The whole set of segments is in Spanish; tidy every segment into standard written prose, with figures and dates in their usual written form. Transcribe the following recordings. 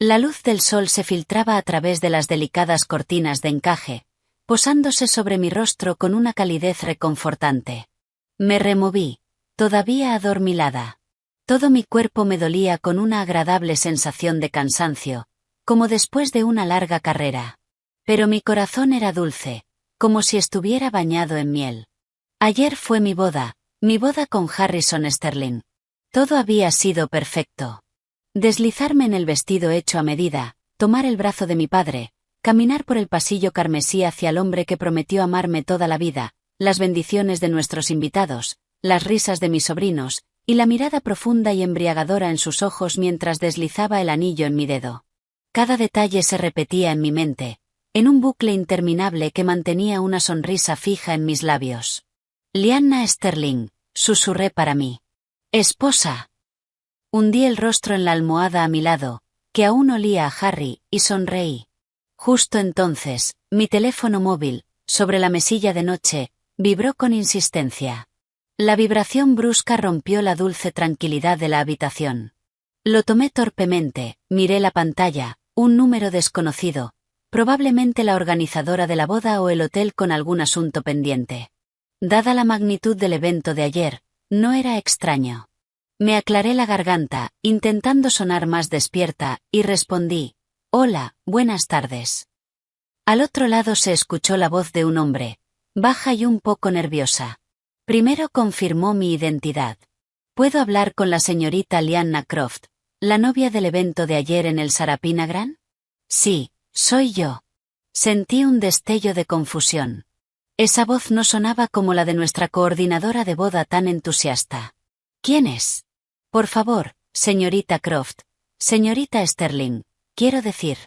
La luz del sol se filtraba a través de las delicadas cortinas de encaje, posándose sobre mi rostro con una calidez reconfortante. Me removí, todavía adormilada. Todo mi cuerpo me dolía con una agradable sensación de cansancio, como después de una larga carrera. Pero mi corazón era dulce, como si estuviera bañado en miel. Ayer fue mi boda con Harrison Sterling. Todo había sido perfecto. Deslizarme en el vestido hecho a medida, tomar el brazo de mi padre, caminar por el pasillo carmesí hacia el hombre que prometió amarme toda la vida, las bendiciones de nuestros invitados, las risas de mis sobrinos, y la mirada profunda y embriagadora en sus ojos mientras deslizaba el anillo en mi dedo. Cada detalle se repetía en mi mente, en un bucle interminable que mantenía una sonrisa fija en mis labios. Lyanna Sterling, susurré para mí. Esposa. Hundí el rostro en la almohada a mi lado, que aún olía a Harry, y sonreí. Justo entonces, mi teléfono móvil, sobre la mesilla de noche, vibró con insistencia. La vibración brusca rompió la dulce tranquilidad de la habitación. Lo tomé torpemente, miré la pantalla, un número desconocido, probablemente la organizadora de la boda o el hotel con algún asunto pendiente. Dada la magnitud del evento de ayer, no era extraño. Me aclaré la garganta, intentando sonar más despierta, y respondí: «Hola, buenas tardes». Al otro lado se escuchó la voz de un hombre, baja y un poco nerviosa. Primero confirmó mi identidad. ¿Puedo hablar con la señorita Lyanna Croft, la novia del evento de ayer en el Sarapina Grand? Sí, soy yo. Sentí un destello de confusión. Esa voz no sonaba como la de nuestra coordinadora de boda tan entusiasta. ¿Quién es? Por favor, señorita Croft, señorita Sterling, quiero decir.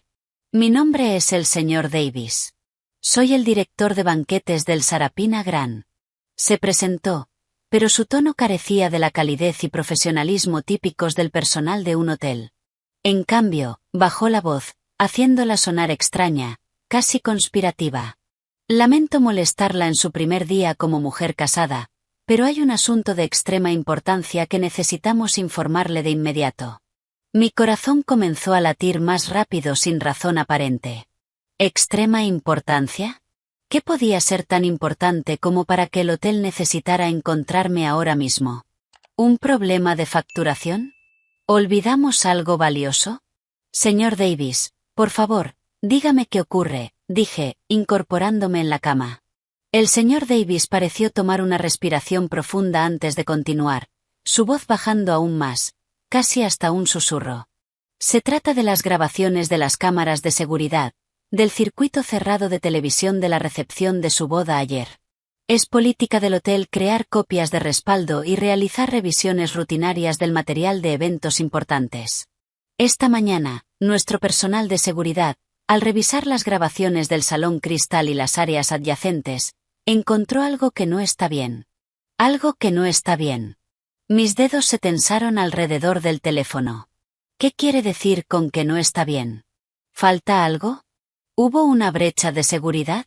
Mi nombre es el señor Davis. Soy el director de banquetes del Sarapina Grand. Se presentó, pero su tono carecía de la calidez y profesionalismo típicos del personal de un hotel. En cambio, bajó la voz, haciéndola sonar extraña, casi conspirativa. Lamento molestarla en su primer día como mujer casada, pero hay un asunto de extrema importancia que necesitamos informarle de inmediato. Mi corazón comenzó a latir más rápido sin razón aparente. ¿Extrema importancia? ¿Qué podía ser tan importante como para que el hotel necesitara encontrarme ahora mismo? ¿Un problema de facturación? ¿Olvidamos algo valioso? Señor Davis, por favor, dígame qué ocurre, dije, incorporándome en la cama. El señor Davis pareció tomar una respiración profunda antes de continuar, su voz bajando aún más, casi hasta un susurro. Se trata de las grabaciones de las cámaras de seguridad, del circuito cerrado de televisión de la recepción de su boda ayer. Es política del hotel crear copias de respaldo y realizar revisiones rutinarias del material de eventos importantes. Esta mañana, nuestro personal de seguridad, al revisar las grabaciones del Salón Cristal y las áreas adyacentes, encontró algo que no está bien. Algo que no está bien. Mis dedos se tensaron alrededor del teléfono. ¿Qué quiere decir con que no está bien? ¿Falta algo? ¿Hubo una brecha de seguridad?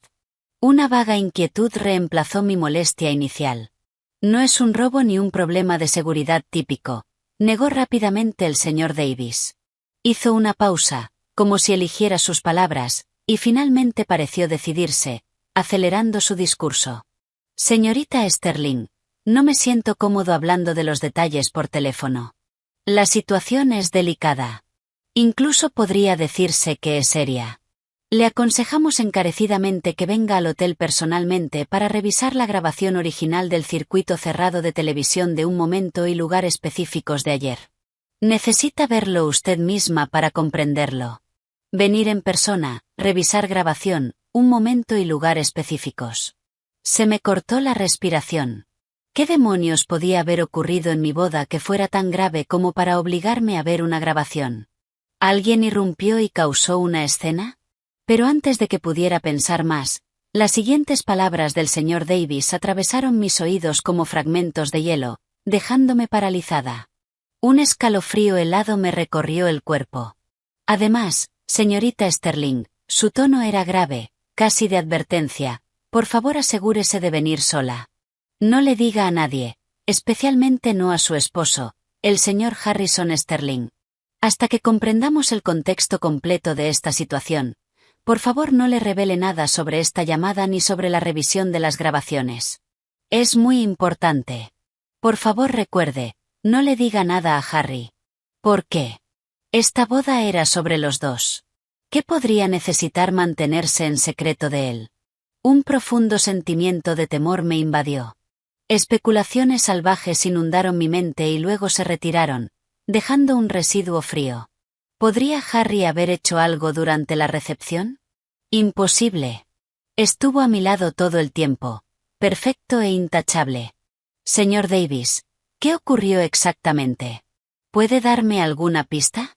Una vaga inquietud reemplazó mi molestia inicial. No es un robo ni un problema de seguridad típico, negó rápidamente el señor Davis. Hizo una pausa, como si eligiera sus palabras, y finalmente pareció decidirse, acelerando su discurso. Señorita Sterling, no me siento cómodo hablando de los detalles por teléfono. La situación es delicada. Incluso podría decirse que es seria. Le aconsejamos encarecidamente que venga al hotel personalmente para revisar la grabación original del circuito cerrado de televisión de un momento y lugar específicos de ayer. Necesita verlo usted misma para comprenderlo. Venir en persona, revisar grabación, un momento y lugar específicos. Se me cortó la respiración. ¿Qué demonios podía haber ocurrido en mi boda que fuera tan grave como para obligarme a ver una grabación? ¿Alguien irrumpió y causó una escena? Pero antes de que pudiera pensar más, las siguientes palabras del señor Davis atravesaron mis oídos como fragmentos de hielo, dejándome paralizada. Un escalofrío helado me recorrió el cuerpo. Además, señorita Sterling, su tono era grave, casi de advertencia. Por favor, asegúrese de venir sola. No le diga a nadie, especialmente no a su esposo, el señor Harrison Sterling. Hasta que comprendamos el contexto completo de esta situación, por favor no le revele nada sobre esta llamada ni sobre la revisión de las grabaciones. Es muy importante. Por favor recuerde, no le diga nada a Harry. ¿Por qué? Esta boda era sobre los dos. ¿Qué podría necesitar mantenerse en secreto de él? Un profundo sentimiento de temor me invadió. Especulaciones salvajes inundaron mi mente y luego se retiraron, dejando un residuo frío. ¿Podría Harry haber hecho algo durante la recepción? Imposible. Estuvo a mi lado todo el tiempo, perfecto e intachable. Señor Davis, ¿qué ocurrió exactamente? ¿Puede darme alguna pista?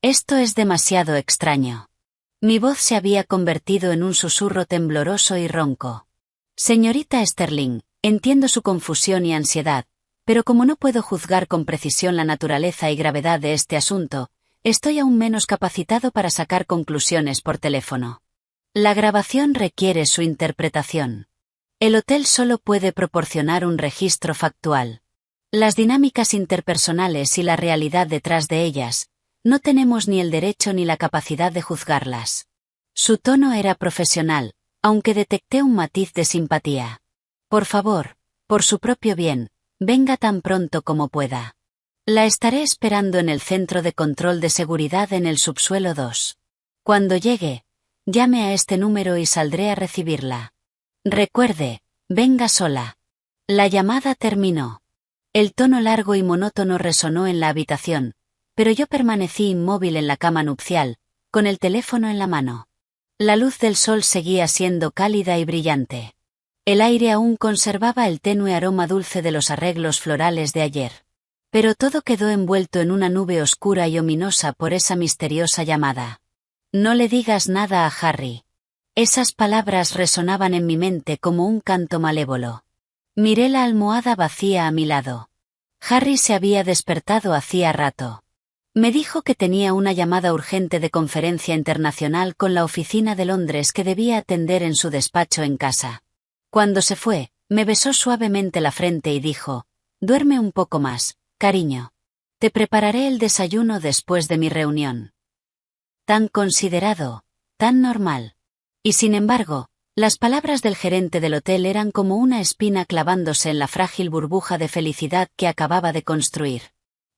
Esto es demasiado extraño. Mi voz se había convertido en un susurro tembloroso y ronco. Señorita Sterling, entiendo su confusión y ansiedad, pero como no puedo juzgar con precisión la naturaleza y gravedad de este asunto, estoy aún menos capacitado para sacar conclusiones por teléfono. La grabación requiere su interpretación. El hotel solo puede proporcionar un registro factual. Las dinámicas interpersonales y la realidad detrás de ellas, no tenemos ni el derecho ni la capacidad de juzgarlas. Su tono era profesional, aunque detecté un matiz de simpatía. Por favor, por su propio bien, venga tan pronto como pueda. La estaré esperando en el centro de control de seguridad en el subsuelo 2. Cuando llegue, llame a este número y saldré a recibirla. Recuerde, venga sola. La llamada terminó. El tono largo y monótono resonó en la habitación, pero yo permanecí inmóvil en la cama nupcial, con el teléfono en la mano. La luz del sol seguía siendo cálida y brillante. El aire aún conservaba el tenue aroma dulce de los arreglos florales de ayer. Pero todo quedó envuelto en una nube oscura y ominosa por esa misteriosa llamada. No le digas nada a Harry. Esas palabras resonaban en mi mente como un canto malévolo. Miré la almohada vacía a mi lado. Harry se había despertado hacía rato. Me dijo que tenía una llamada urgente de conferencia internacional con la oficina de Londres que debía atender en su despacho en casa. Cuando se fue, me besó suavemente la frente y dijo, «Duerme un poco más, cariño. Te prepararé el desayuno después de mi reunión». Tan considerado, tan normal. Y sin embargo, las palabras del gerente del hotel eran como una espina clavándose en la frágil burbuja de felicidad que acababa de construir.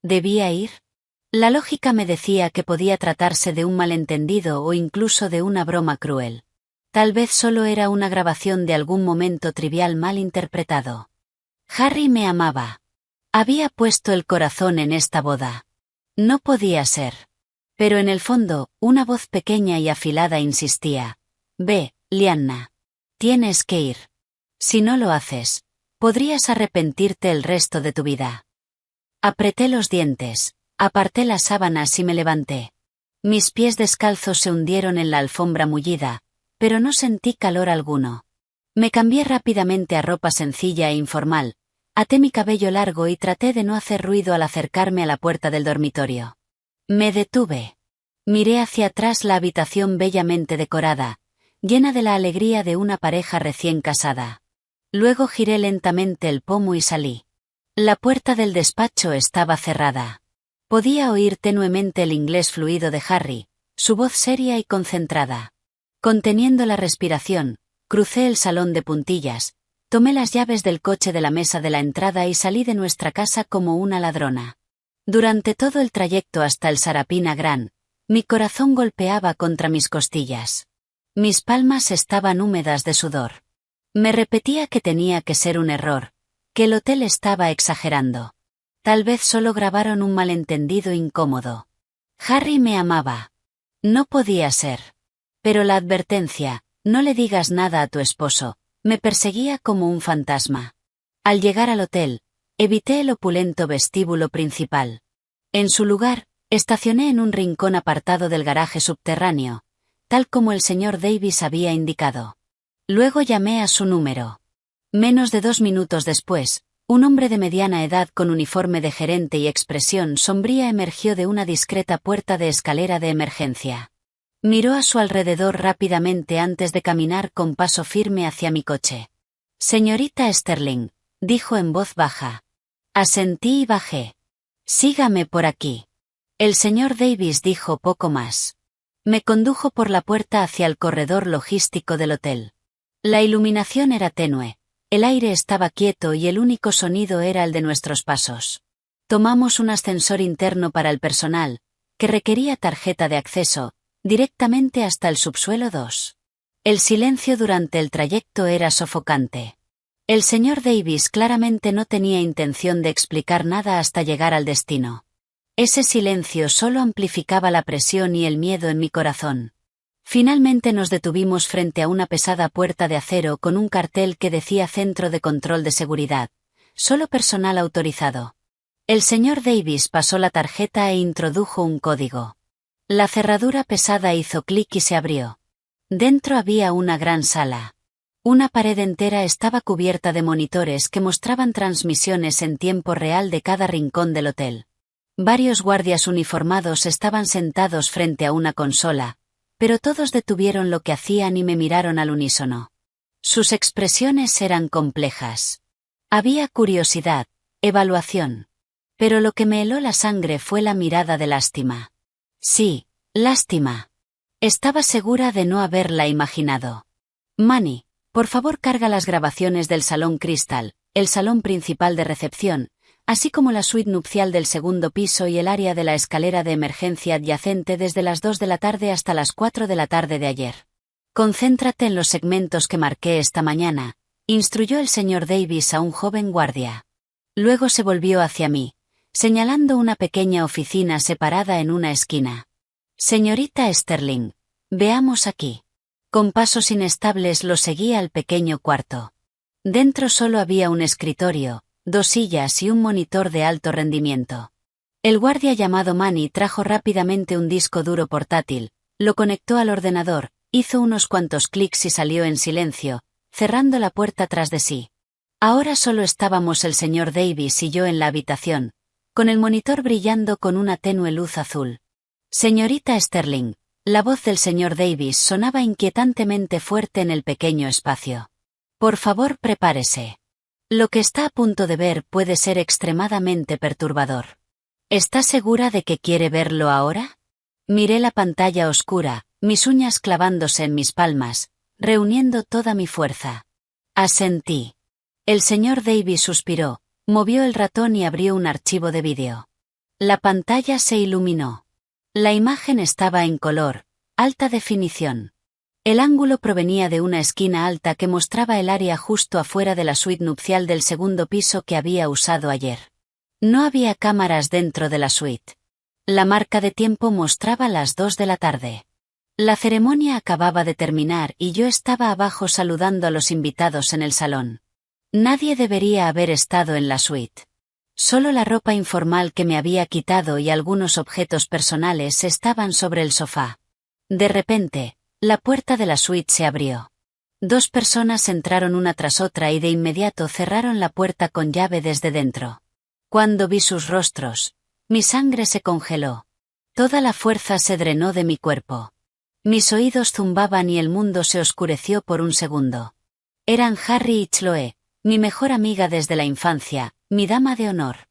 ¿Debía ir? La lógica me decía que podía tratarse de un malentendido o incluso de una broma cruel. Tal vez solo era una grabación de algún momento trivial mal interpretado. Harry me amaba. Había puesto el corazón en esta boda. No podía ser. Pero en el fondo, una voz pequeña y afilada insistía. «Ve, Lyanna. Tienes que ir. Si no lo haces, podrías arrepentirte el resto de tu vida». Apreté los dientes, aparté las sábanas y me levanté. Mis pies descalzos se hundieron en la alfombra mullida, pero no sentí calor alguno. Me cambié rápidamente a ropa sencilla e informal, até mi cabello largo y traté de no hacer ruido al acercarme a la puerta del dormitorio. Me detuve. Miré hacia atrás la habitación bellamente decorada, llena de la alegría de una pareja recién casada. Luego giré lentamente el pomo y salí. La puerta del despacho estaba cerrada. Podía oír tenuemente el inglés fluido de Harry, su voz seria y concentrada. Conteniendo la respiración, crucé el salón de puntillas, tomé las llaves del coche de la mesa de la entrada y salí de nuestra casa como una ladrona. Durante todo el trayecto hasta el Sarapina Grand, mi corazón golpeaba contra mis costillas. Mis palmas estaban húmedas de sudor. Me repetía que tenía que ser un error, que el hotel estaba exagerando. Tal vez solo grabaron un malentendido incómodo. Harry me amaba. No podía ser. Pero la advertencia, «No le digas nada a tu esposo», me perseguía como un fantasma. Al llegar al hotel, evité el opulento vestíbulo principal. En su lugar, estacioné en un rincón apartado del garaje subterráneo, tal como el señor Davis había indicado. Luego llamé a su número. Menos de 2 minutos después, un hombre de mediana edad con uniforme de gerente y expresión sombría emergió de una discreta puerta de escalera de emergencia. Miró a su alrededor rápidamente antes de caminar con paso firme hacia mi coche. «Señorita Sterling», dijo en voz baja. Asentí y bajé. «Sígame por aquí». El señor Davis dijo poco más. Me condujo por la puerta hacia el corredor logístico del hotel. La iluminación era tenue, el aire estaba quieto y el único sonido era el de nuestros pasos. Tomamos un ascensor interno para el personal, que requería tarjeta de acceso, directamente hasta el subsuelo 2. El silencio durante el trayecto era sofocante. El señor Davis claramente no tenía intención de explicar nada hasta llegar al destino. Ese silencio solo amplificaba la presión y el miedo en mi corazón. Finalmente nos detuvimos frente a una pesada puerta de acero con un cartel que decía Centro de Control de Seguridad. Solo personal autorizado. El señor Davis pasó la tarjeta e introdujo un código. La cerradura pesada hizo clic y se abrió. Dentro había una gran sala. Una pared entera estaba cubierta de monitores que mostraban transmisiones en tiempo real de cada rincón del hotel. Varios guardias uniformados estaban sentados frente a una consola, pero todos detuvieron lo que hacían y me miraron al unísono. Sus expresiones eran complejas. Había curiosidad, evaluación. Pero lo que me heló la sangre fue la mirada de lástima. Sí, lástima. Estaba segura de no haberla imaginado. Manny, por favor carga las grabaciones del Salón Crystal, el salón principal de recepción, así como la suite nupcial del segundo piso y el área de la escalera de emergencia adyacente desde las 2 de la tarde hasta las 4 de la tarde de ayer. Concéntrate en los segmentos que marqué esta mañana, instruyó el señor Davis a un joven guardia. Luego se volvió hacia mí, señalando una pequeña oficina separada en una esquina. Señorita Sterling, veamos aquí. Con pasos inestables lo seguí al pequeño cuarto. Dentro solo había un escritorio, 2 sillas y un monitor de alto rendimiento. El guardia llamado Manny trajo rápidamente un disco duro portátil, lo conectó al ordenador, hizo unos cuantos clics y salió en silencio, cerrando la puerta tras de sí. Ahora solo estábamos el señor Davis y yo en la habitación, con el monitor brillando con una tenue luz azul. Señorita Sterling, la voz del señor Davis sonaba inquietantemente fuerte en el pequeño espacio. Por favor, prepárese. Lo que está a punto de ver puede ser extremadamente perturbador. ¿Está segura de que quiere verlo ahora? Miré la pantalla oscura, mis uñas clavándose en mis palmas, reuniendo toda mi fuerza. Asentí. El señor Davis suspiró, movió el ratón y abrió un archivo de vídeo. La pantalla se iluminó. La imagen estaba en color, alta definición. El ángulo provenía de una esquina alta que mostraba el área justo afuera de la suite nupcial del segundo piso que había usado ayer. No había cámaras dentro de la suite. La marca de tiempo mostraba las 2 de la tarde. La ceremonia acababa de terminar y yo estaba abajo saludando a los invitados en el salón. Nadie debería haber estado en la suite. Solo la ropa informal que me había quitado y algunos objetos personales estaban sobre el sofá. De repente, la puerta de la suite se abrió. 2 personas entraron una tras otra y de inmediato cerraron la puerta con llave desde dentro. Cuando vi sus rostros, mi sangre se congeló. Toda la fuerza se drenó de mi cuerpo. Mis oídos zumbaban y el mundo se oscureció por un segundo. Eran Harry y Chloe, mi mejor amiga desde la infancia, mi dama de honor.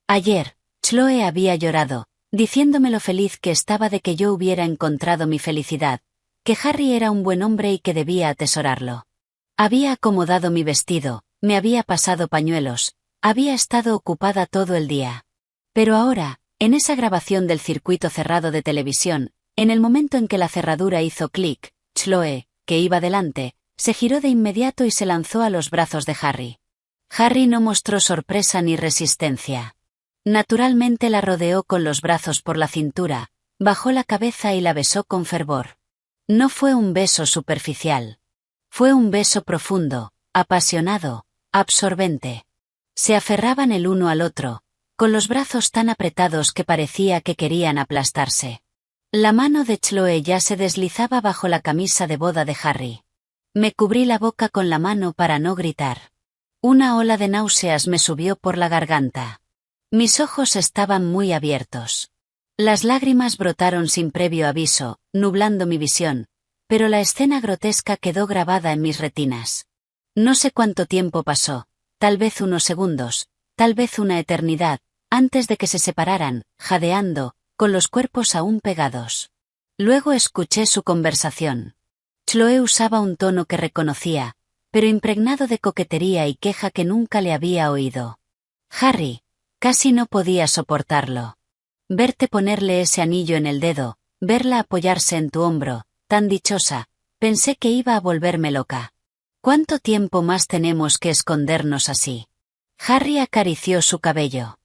Ayer, Chloe había llorado, diciéndome lo feliz que estaba de que yo hubiera encontrado mi felicidad, que Harry era un buen hombre y que debía atesorarlo. Había acomodado mi vestido, me había pasado pañuelos, había estado ocupada todo el día. Pero ahora, en esa grabación del circuito cerrado de televisión, en el momento en que la cerradura hizo clic, Chloe, que iba delante, se giró de inmediato y se lanzó a los brazos de Harry. Harry no mostró sorpresa ni resistencia. Naturalmente la rodeó con los brazos por la cintura, bajó la cabeza y la besó con fervor. No fue un beso superficial. Fue un beso profundo, apasionado, absorbente. Se aferraban el uno al otro, con los brazos tan apretados que parecía que querían aplastarse. La mano de Chloe ya se deslizaba bajo la camisa de boda de Harry. Me cubrí la boca con la mano para no gritar. Una ola de náuseas me subió por la garganta. Mis ojos estaban muy abiertos. Las lágrimas brotaron sin previo aviso, nublando mi visión, pero la escena grotesca quedó grabada en mis retinas. No sé cuánto tiempo pasó, tal vez unos segundos, tal vez una eternidad, antes de que se separaran, jadeando, con los cuerpos aún pegados. Luego escuché su conversación. Chloe usaba un tono que reconocía, pero impregnado de coquetería y queja que nunca le había oído. Harry, casi no podía soportarlo. Verte ponerle ese anillo en el dedo, verla apoyarse en tu hombro, tan dichosa, pensé que iba a volverme loca. ¿Cuánto tiempo más tenemos que escondernos así? Harry acarició su cabello.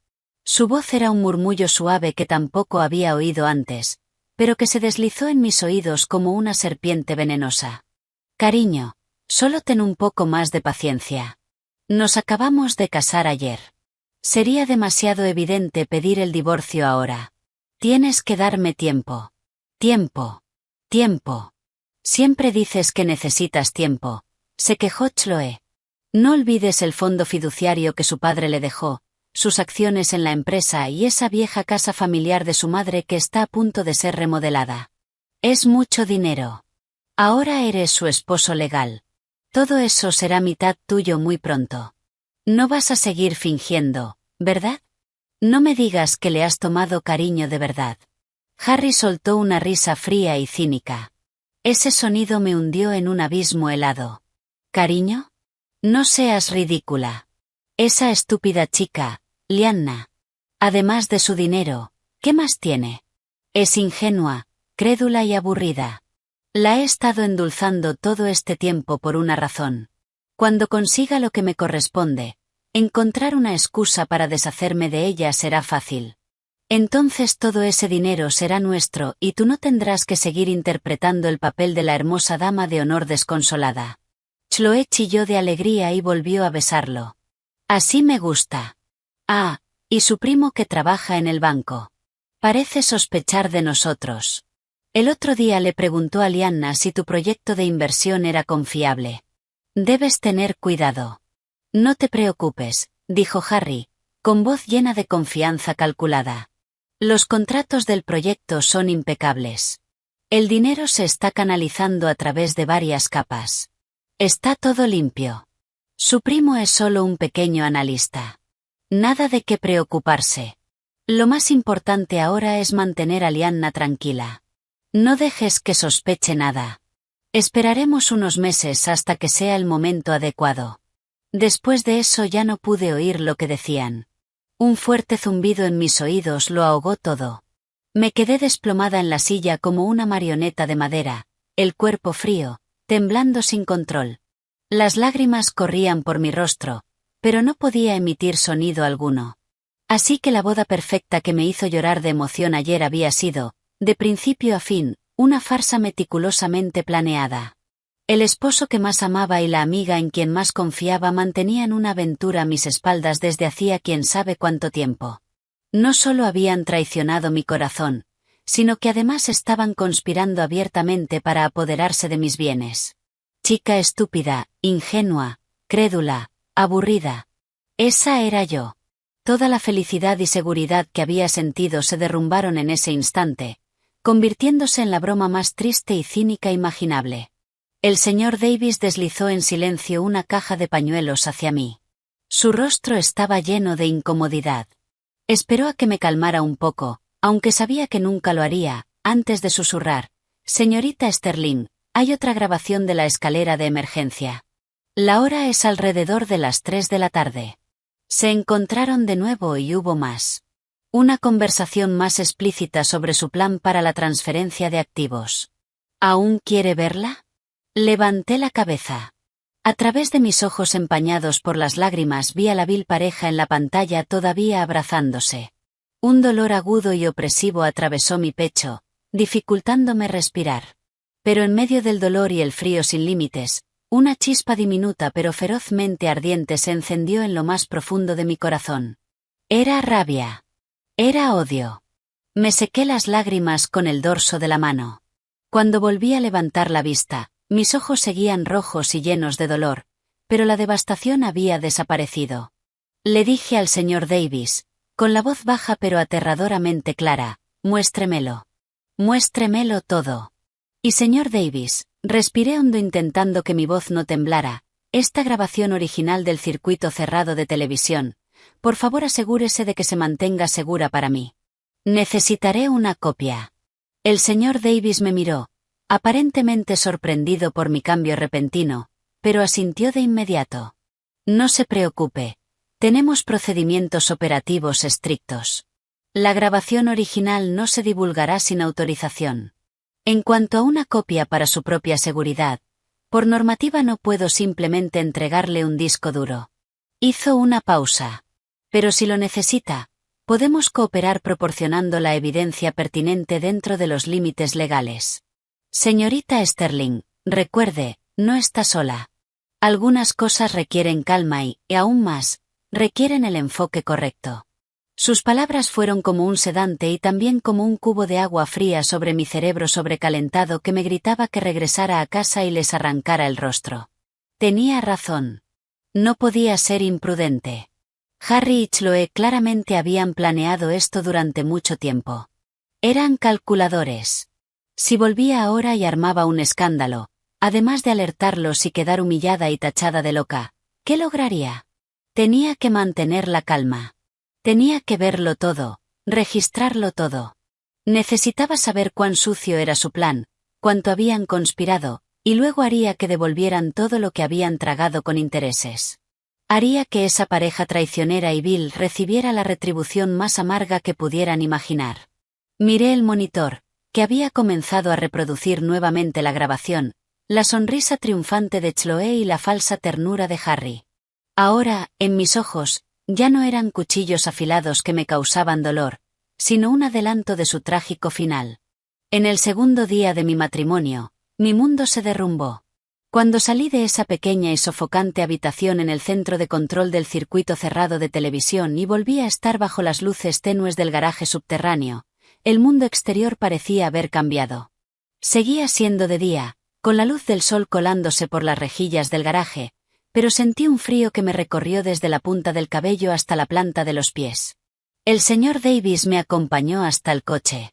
Su voz era un murmullo suave que tampoco había oído antes, pero que se deslizó en mis oídos como una serpiente venenosa. Cariño, solo ten un poco más de paciencia. Nos acabamos de casar ayer. Sería demasiado evidente pedir el divorcio ahora. Tienes que darme tiempo. Tiempo. Tiempo. Siempre dices que necesitas tiempo, se quejó Chloe. No olvides el fondo fiduciario que su padre le dejó, sus acciones en la empresa y esa vieja casa familiar de su madre que está a punto de ser remodelada. Es mucho dinero. Ahora eres su esposo legal. Todo eso será mitad tuyo muy pronto. No vas a seguir fingiendo, ¿verdad? No me digas que le has tomado cariño de verdad. Harry soltó una risa fría y cínica. Ese sonido me hundió en un abismo helado. ¿Cariño? No seas ridícula. Esa estúpida chica, Lyanna. Además de su dinero, ¿qué más tiene? Es ingenua, crédula y aburrida. La he estado endulzando todo este tiempo por una razón. Cuando consiga lo que me corresponde, encontrar una excusa para deshacerme de ella será fácil. Entonces todo ese dinero será nuestro y tú no tendrás que seguir interpretando el papel de la hermosa dama de honor desconsolada. Chloe chilló de alegría y volvió a besarlo. Así me gusta. Ah, y su primo que trabaja en el banco. Parece sospechar de nosotros. El otro día le preguntó a Lyanna si tu proyecto de inversión era confiable. Debes tener cuidado. No te preocupes, dijo Harry, con voz llena de confianza calculada. Los contratos del proyecto son impecables. El dinero se está canalizando a través de varias capas. Está todo limpio. Su primo es solo un pequeño analista. Nada de qué preocuparse. Lo más importante ahora es mantener a Lyanna tranquila. No dejes que sospeche nada. Esperaremos unos meses hasta que sea el momento adecuado. Después de eso ya no pude oír lo que decían. Un fuerte zumbido en mis oídos lo ahogó todo. Me quedé desplomada en la silla como una marioneta de madera, el cuerpo frío, temblando sin control. Las lágrimas corrían por mi rostro, pero no podía emitir sonido alguno. Así que la boda perfecta que me hizo llorar de emoción ayer había sido, de principio a fin, una farsa meticulosamente planeada. El esposo que más amaba y la amiga en quien más confiaba mantenían una aventura a mis espaldas desde hacía quién sabe cuánto tiempo. No solo habían traicionado mi corazón, sino que además estaban conspirando abiertamente para apoderarse de mis bienes. Chica estúpida, ingenua, crédula, aburrida. Esa era yo. Toda la felicidad y seguridad que había sentido se derrumbaron en ese instante, convirtiéndose en la broma más triste y cínica imaginable. El señor Davis deslizó en silencio una caja de pañuelos hacia mí. Su rostro estaba lleno de incomodidad. Esperó a que me calmara un poco, aunque sabía que nunca lo haría, antes de susurrar: «Señorita Sterling, hay otra grabación de la escalera de emergencia. La hora es alrededor de las 3 de la tarde». Se encontraron de nuevo y hubo más. Una conversación más explícita sobre su plan para la transferencia de activos. ¿Aún quiere verla? Levanté la cabeza. A través de mis ojos empañados por las lágrimas vi a la vil pareja en la pantalla todavía abrazándose. Un dolor agudo y opresivo atravesó mi pecho, dificultándome respirar. Pero en medio del dolor y el frío sin límites, una chispa diminuta pero ferozmente ardiente se encendió en lo más profundo de mi corazón. Era rabia. Era odio. Me sequé las lágrimas con el dorso de la mano. Cuando volví a levantar la vista, mis ojos seguían rojos y llenos de dolor, pero la devastación había desaparecido. Le dije al señor Davis, con la voz baja pero aterradoramente clara: «Muéstremelo. Muéstremelo todo». Y señor Davis, respiré hondo intentando que mi voz no temblara, esta grabación original del circuito cerrado de televisión, por favor asegúrese de que se mantenga segura para mí. Necesitaré una copia. El señor Davis me miró, aparentemente sorprendido por mi cambio repentino, pero asintió de inmediato. No se preocupe. Tenemos procedimientos operativos estrictos. La grabación original no se divulgará sin autorización. En cuanto a una copia para su propia seguridad, por normativa no puedo simplemente entregarle un disco duro. Hizo una pausa. Pero si lo necesita, podemos cooperar proporcionando la evidencia pertinente dentro de los límites legales. Señorita Sterling, recuerde, no está sola. Algunas cosas requieren calma y, aún más, requieren el enfoque correcto. Sus palabras fueron como un sedante y también como un cubo de agua fría sobre mi cerebro sobrecalentado que me gritaba que regresara a casa y les arrancara el rostro. Tenía razón. No podía ser imprudente. Harry y Chloe claramente habían planeado esto durante mucho tiempo. Eran calculadores. Si volvía ahora y armaba un escándalo, además de alertarlos y quedar humillada y tachada de loca, ¿qué lograría? Tenía que mantener la calma. Tenía que verlo todo, registrarlo todo. Necesitaba saber cuán sucio era su plan, cuánto habían conspirado, y luego haría que devolvieran todo lo que habían tragado con intereses. Haría que esa pareja traicionera y vil recibiera la retribución más amarga que pudieran imaginar. Miré el monitor, que había comenzado a reproducir nuevamente la grabación, la sonrisa triunfante de Chloe y la falsa ternura de Harry. Ahora, en mis ojos, ya no eran cuchillos afilados que me causaban dolor, sino un adelanto de su trágico final. En el segundo día de mi matrimonio, mi mundo se derrumbó. Cuando salí de esa pequeña y sofocante habitación en el centro de control del circuito cerrado de televisión y volví a estar bajo las luces tenues del garaje subterráneo, el mundo exterior parecía haber cambiado. Seguía siendo de día, con la luz del sol colándose por las rejillas del garaje, pero sentí un frío que me recorrió desde la punta del cabello hasta la planta de los pies. El señor Davis me acompañó hasta el coche.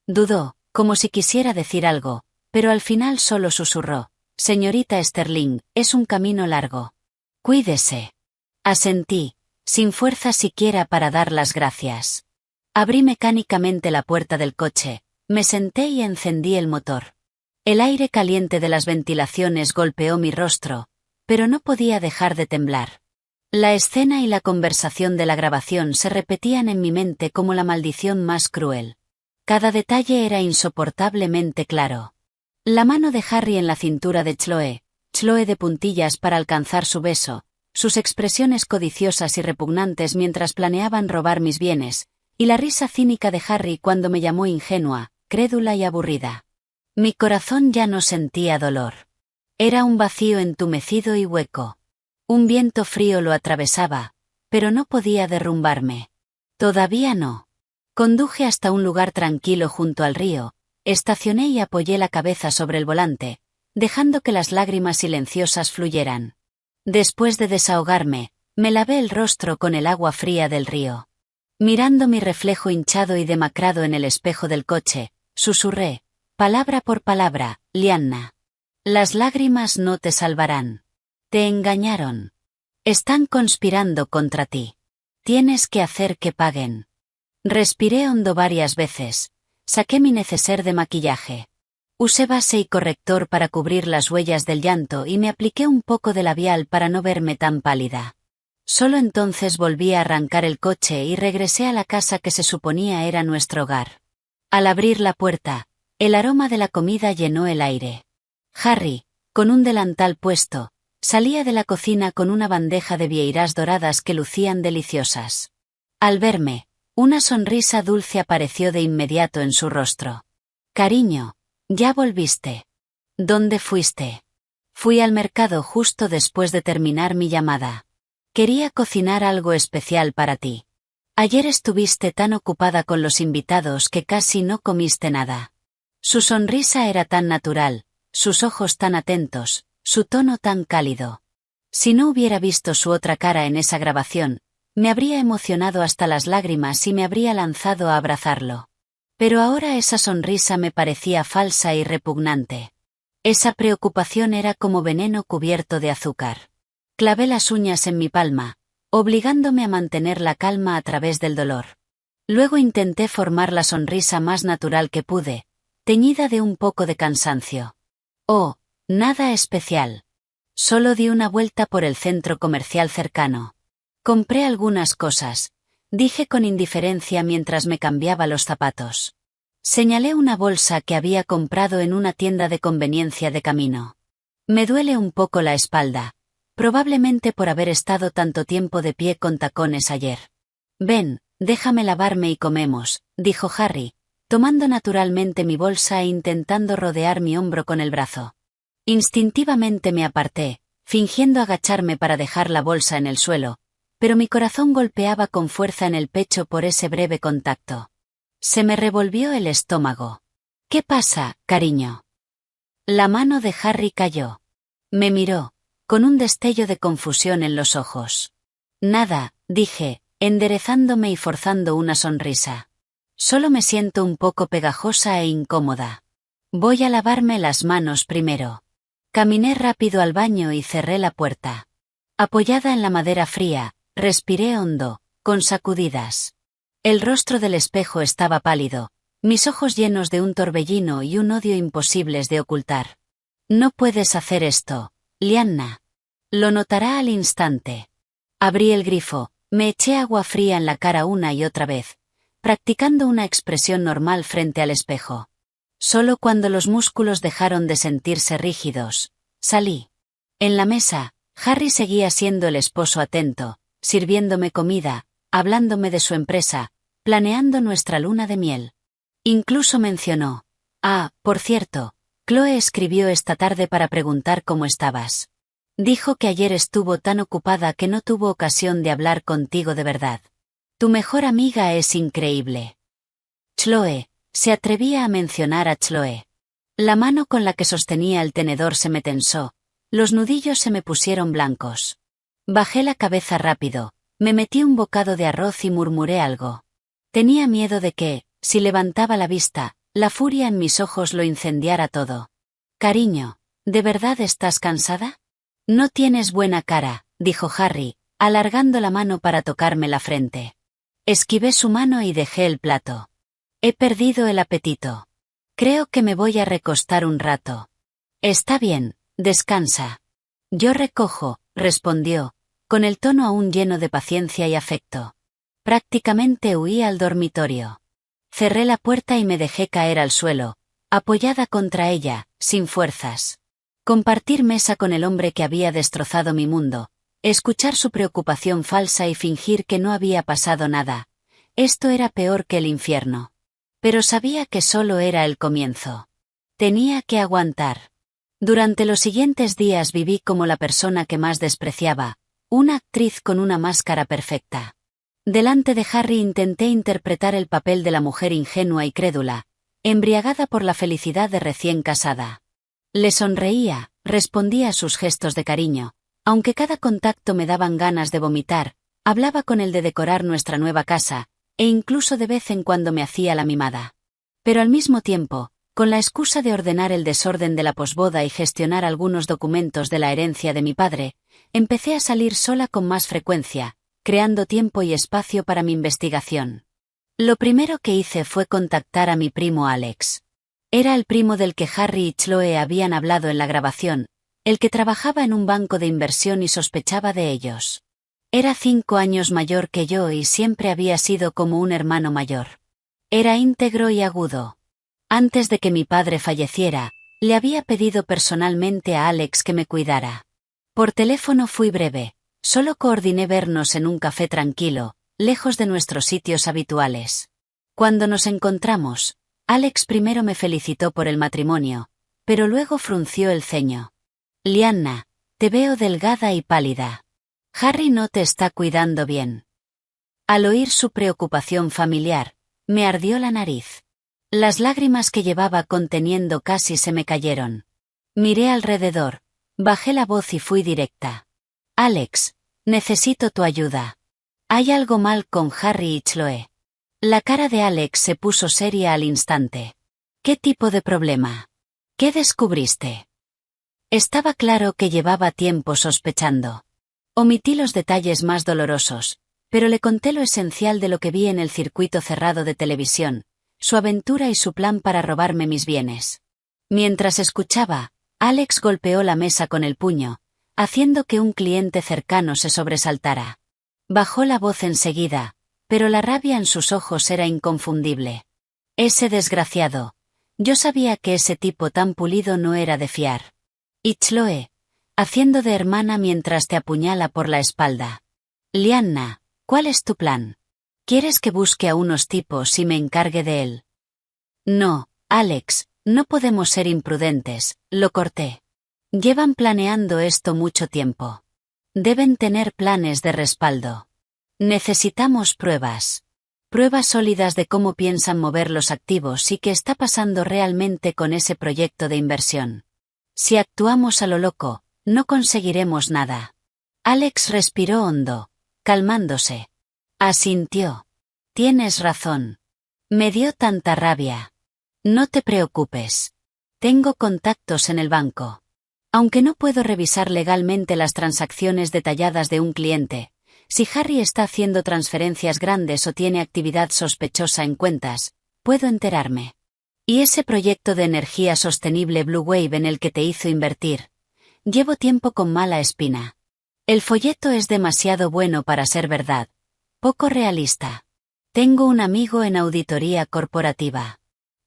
Dudó, como si quisiera decir algo, pero al final solo susurró: «Señorita Sterling, es un camino largo. Cuídese». Asentí, sin fuerza siquiera para dar las gracias. Abrí mecánicamente la puerta del coche, me senté y encendí el motor. El aire caliente de las ventilaciones golpeó mi rostro, pero no podía dejar de temblar. La escena y la conversación de la grabación se repetían en mi mente como la maldición más cruel. Cada detalle era insoportablemente claro. La mano de Harry en la cintura de Chloe, Chloe de puntillas para alcanzar su beso, sus expresiones codiciosas y repugnantes mientras planeaban robar mis bienes, y la risa cínica de Harry cuando me llamó ingenua, crédula y aburrida. Mi corazón ya no sentía dolor. Era un vacío entumecido y hueco. Un viento frío lo atravesaba, pero no podía derrumbarme. Todavía no. Conduje hasta un lugar tranquilo junto al río, estacioné y apoyé la cabeza sobre el volante, dejando que las lágrimas silenciosas fluyeran. Después de desahogarme, me lavé el rostro con el agua fría del río. Mirando mi reflejo hinchado y demacrado en el espejo del coche, susurré, palabra por palabra: Lyanna. Las lágrimas no te salvarán. Te engañaron. Están conspirando contra ti. Tienes que hacer que paguen. Respiré hondo varias veces. Saqué mi neceser de maquillaje. Usé base y corrector para cubrir las huellas del llanto y me apliqué un poco de labial para no verme tan pálida. Solo entonces volví a arrancar el coche y regresé a la casa que se suponía era nuestro hogar. Al abrir la puerta, el aroma de la comida llenó el aire. Harry, con un delantal puesto, salía de la cocina con una bandeja de vieiras doradas que lucían deliciosas. Al verme, una sonrisa dulce apareció de inmediato en su rostro. «Cariño, ya volviste. ¿Dónde fuiste?» «Fui al mercado justo después de terminar mi llamada. Quería cocinar algo especial para ti. Ayer estuviste tan ocupada con los invitados que casi no comiste nada». Su sonrisa era tan natural, sus ojos tan atentos, su tono tan cálido. Si no hubiera visto su otra cara en esa grabación, me habría emocionado hasta las lágrimas y me habría lanzado a abrazarlo. Pero ahora esa sonrisa me parecía falsa y repugnante. Esa preocupación era como veneno cubierto de azúcar. Clavé las uñas en mi palma, obligándome a mantener la calma a través del dolor. Luego intenté formar la sonrisa más natural que pude, teñida de un poco de cansancio. Oh, nada especial. Solo di una vuelta por el centro comercial cercano. Compré algunas cosas, dije con indiferencia mientras me cambiaba los zapatos. Señalé una bolsa que había comprado en una tienda de conveniencia de camino. Me duele un poco la espalda, probablemente por haber estado tanto tiempo de pie con tacones ayer. Ven, déjame lavarme y comemos, dijo Harry, tomando naturalmente mi bolsa e intentando rodear mi hombro con el brazo. Instintivamente me aparté, fingiendo agacharme para dejar la bolsa en el suelo, pero mi corazón golpeaba con fuerza en el pecho por ese breve contacto. Se me revolvió el estómago. ¿Qué pasa, cariño? La mano de Harry cayó. Me miró, con un destello de confusión en los ojos. Nada, dije, enderezándome y forzando una sonrisa. Solo me siento un poco pegajosa e incómoda. Voy a lavarme las manos primero. Caminé rápido al baño y cerré la puerta. Apoyada en la madera fría, respiré hondo, con sacudidas. El rostro del espejo estaba pálido, mis ojos llenos de un torbellino y un odio imposibles de ocultar. No puedes hacer esto, Lyanna. Lo notará al instante. Abrí el grifo, me eché agua fría en la cara una y otra vez, practicando una expresión normal frente al espejo. Solo cuando los músculos dejaron de sentirse rígidos, salí. En la mesa, Harry seguía siendo el esposo atento, sirviéndome comida, hablándome de su empresa, planeando nuestra luna de miel. Incluso mencionó: por cierto, Chloe escribió esta tarde para preguntar cómo estabas. Dijo que ayer estuvo tan ocupada que no tuvo ocasión de hablar contigo de verdad. Tu mejor amiga es increíble. Chloe, se atrevía a mencionar a Chloe. La mano con la que sostenía el tenedor se me tensó, los nudillos se me pusieron blancos. Bajé la cabeza rápido, me metí un bocado de arroz y murmuré algo. Tenía miedo de que, si levantaba la vista, la furia en mis ojos lo incendiara todo. Cariño, ¿de verdad estás cansada? No tienes buena cara, dijo Harry, alargando la mano para tocarme la frente. Esquivé su mano y dejé el plato. He perdido el apetito. Creo que me voy a recostar un rato. Está bien, descansa. Yo recojo, respondió, con el tono aún lleno de paciencia y afecto. Prácticamente huí al dormitorio. Cerré la puerta y me dejé caer al suelo, apoyada contra ella, sin fuerzas. Compartir mesa con el hombre que había destrozado mi mundo, escuchar su preocupación falsa y fingir que no había pasado nada. Esto era peor que el infierno. Pero sabía que solo era el comienzo. Tenía que aguantar. Durante los siguientes días viví como la persona que más despreciaba, una actriz con una máscara perfecta. Delante de Harry intenté interpretar el papel de la mujer ingenua y crédula, embriagada por la felicidad de recién casada. Le sonreía, respondía a sus gestos de cariño, aunque cada contacto me daban ganas de vomitar, hablaba con él de decorar nuestra nueva casa, e incluso de vez en cuando me hacía la mimada. Pero al mismo tiempo, con la excusa de ordenar el desorden de la posboda y gestionar algunos documentos de la herencia de mi padre, empecé a salir sola con más frecuencia, creando tiempo y espacio para mi investigación. Lo primero que hice fue contactar a mi primo Alex. Era el primo del que Harry y Chloe habían hablado en la grabación, el que trabajaba en un banco de inversión y sospechaba de ellos. Era 5 años mayor que yo y siempre había sido como un hermano mayor. Era íntegro y agudo. Antes de que mi padre falleciera, le había pedido personalmente a Alex que me cuidara. Por teléfono fui breve, solo coordiné vernos en un café tranquilo, lejos de nuestros sitios habituales. Cuando nos encontramos, Alex primero me felicitó por el matrimonio, pero luego frunció el ceño. Lyanna, te veo delgada y pálida. Harry no te está cuidando bien. Al oír su preocupación familiar, me ardió la nariz. Las lágrimas que llevaba conteniendo casi se me cayeron. Miré alrededor, bajé la voz y fui directa. Alex, necesito tu ayuda. Hay algo mal con Harry y Chloe. La cara de Alex se puso seria al instante. ¿Qué tipo de problema? ¿Qué descubriste? Estaba claro que llevaba tiempo sospechando. Omití los detalles más dolorosos, pero le conté lo esencial de lo que vi en el circuito cerrado de televisión, su aventura y su plan para robarme mis bienes. Mientras escuchaba, Alex golpeó la mesa con el puño, haciendo que un cliente cercano se sobresaltara. Bajó la voz enseguida, pero la rabia en sus ojos era inconfundible. Ese desgraciado. Yo sabía que ese tipo tan pulido no era de fiar. Y Chloe, haciendo de hermana mientras te apuñala por la espalda. Lianna, ¿cuál es tu plan? ¿Quieres que busque a unos tipos y me encargue de él? No, Alex, no podemos ser imprudentes, lo corté. Llevan planeando esto mucho tiempo. Deben tener planes de respaldo. Necesitamos pruebas. Pruebas sólidas de cómo piensan mover los activos y qué está pasando realmente con ese proyecto de inversión. Si actuamos a lo loco, no conseguiremos nada. Alex respiró hondo, calmándose. Asintió. Tienes razón. Me dio tanta rabia. No te preocupes. Tengo contactos en el banco. Aunque no puedo revisar legalmente las transacciones detalladas de un cliente, si Harry está haciendo transferencias grandes o tiene actividad sospechosa en cuentas, puedo enterarme. Y ese proyecto de energía sostenible Blue Wave en el que te hizo invertir. Llevo tiempo con mala espina. El folleto es demasiado bueno para ser verdad. Poco realista. Tengo un amigo en auditoría corporativa.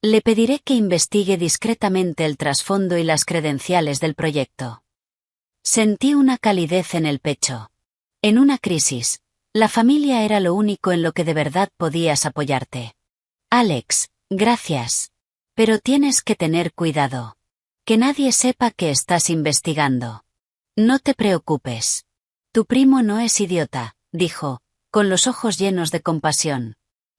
Le pediré que investigue discretamente el trasfondo y las credenciales del proyecto. Sentí una calidez en el pecho. En una crisis, la familia era lo único en lo que de verdad podías apoyarte. Alex, gracias. Pero tienes que tener cuidado. Que nadie sepa que estás investigando. No te preocupes. Tu primo no es idiota, dijo, con los ojos llenos de compasión.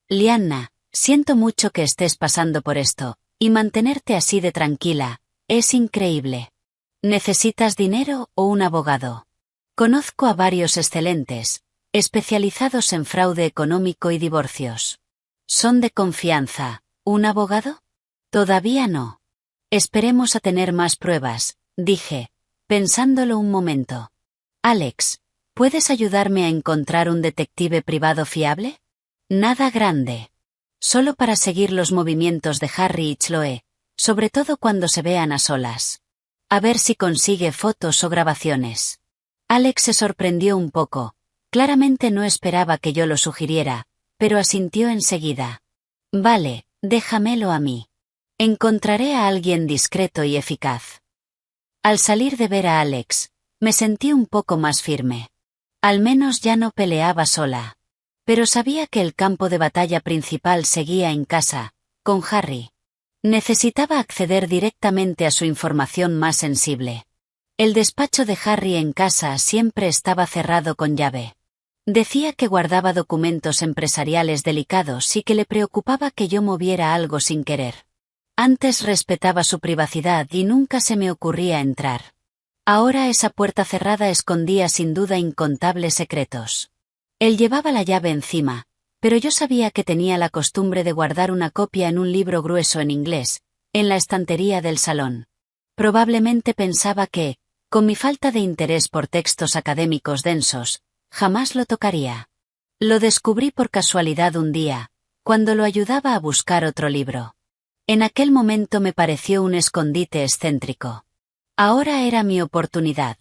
Lianna, siento mucho que estés pasando por esto, y mantenerte así de tranquila, es increíble. ¿Necesitas dinero o un abogado? Conozco a varios excelentes, especializados en fraude económico y divorcios. Son de confianza. ¿Un abogado? Todavía no. Esperemos a tener más pruebas, dije, pensándolo un momento. Alex, ¿puedes ayudarme a encontrar un detective privado fiable? Nada grande. Solo para seguir los movimientos de Harry y Chloe, sobre todo cuando se vean a solas. A ver si consigue fotos o grabaciones. Alex se sorprendió un poco. Claramente no esperaba que yo lo sugiriera, pero asintió enseguida. Vale, déjamelo a mí. Encontraré a alguien discreto y eficaz. Al salir de ver a Alex, me sentí un poco más firme. Al menos ya no peleaba sola. Pero sabía que el campo de batalla principal seguía en casa, con Harry. Necesitaba acceder directamente a su información más sensible. El despacho de Harry en casa siempre estaba cerrado con llave. Decía que guardaba documentos empresariales delicados y que le preocupaba que yo moviera algo sin querer. Antes respetaba su privacidad y nunca se me ocurría entrar. Ahora esa puerta cerrada escondía sin duda incontables secretos. Él llevaba la llave encima, pero yo sabía que tenía la costumbre de guardar una copia en un libro grueso en inglés, en la estantería del salón. Probablemente pensaba que, con mi falta de interés por textos académicos densos, jamás lo tocaría. Lo descubrí por casualidad un día, cuando lo ayudaba a buscar otro libro. En aquel momento me pareció un escondite excéntrico. Ahora era mi oportunidad.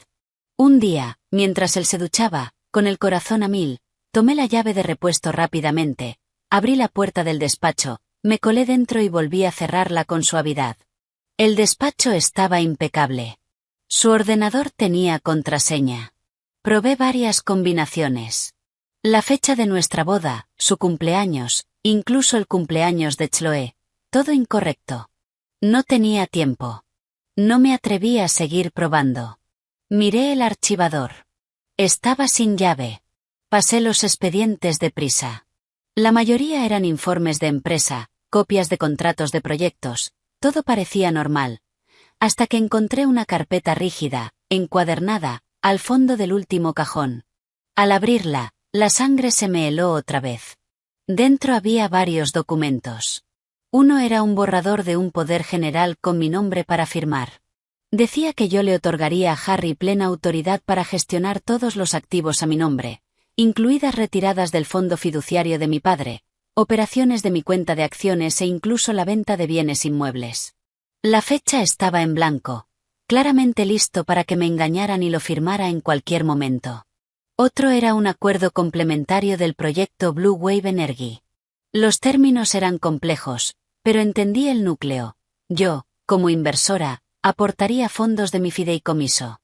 Un día, mientras él se duchaba, con el corazón a mil, tomé la llave de repuesto rápidamente, abrí la puerta del despacho, me colé dentro y volví a cerrarla con suavidad. El despacho estaba impecable. Su ordenador tenía contraseña. Probé varias combinaciones. La fecha de nuestra boda, su cumpleaños, incluso el cumpleaños de Chloe, todo incorrecto. No tenía tiempo. No me atreví a seguir probando. Miré el archivador. Estaba sin llave. Pasé los expedientes deprisa. La mayoría eran informes de empresa, copias de contratos de proyectos, todo parecía normal. Hasta que encontré una carpeta rígida, encuadernada, al fondo del último cajón. Al abrirla, la sangre se me heló otra vez. Dentro había varios documentos. Uno era un borrador de un poder general con mi nombre para firmar. Decía que yo le otorgaría a Harry plena autoridad para gestionar todos los activos a mi nombre, incluidas retiradas del fondo fiduciario de mi padre, operaciones de mi cuenta de acciones e incluso la venta de bienes inmuebles. La fecha estaba en blanco, claramente listo para que me engañaran y lo firmara en cualquier momento. Otro era un acuerdo complementario del proyecto Blue Wave Energy. Los términos eran complejos, pero entendí el núcleo. Yo, como inversora, aportaría fondos de mi fideicomiso.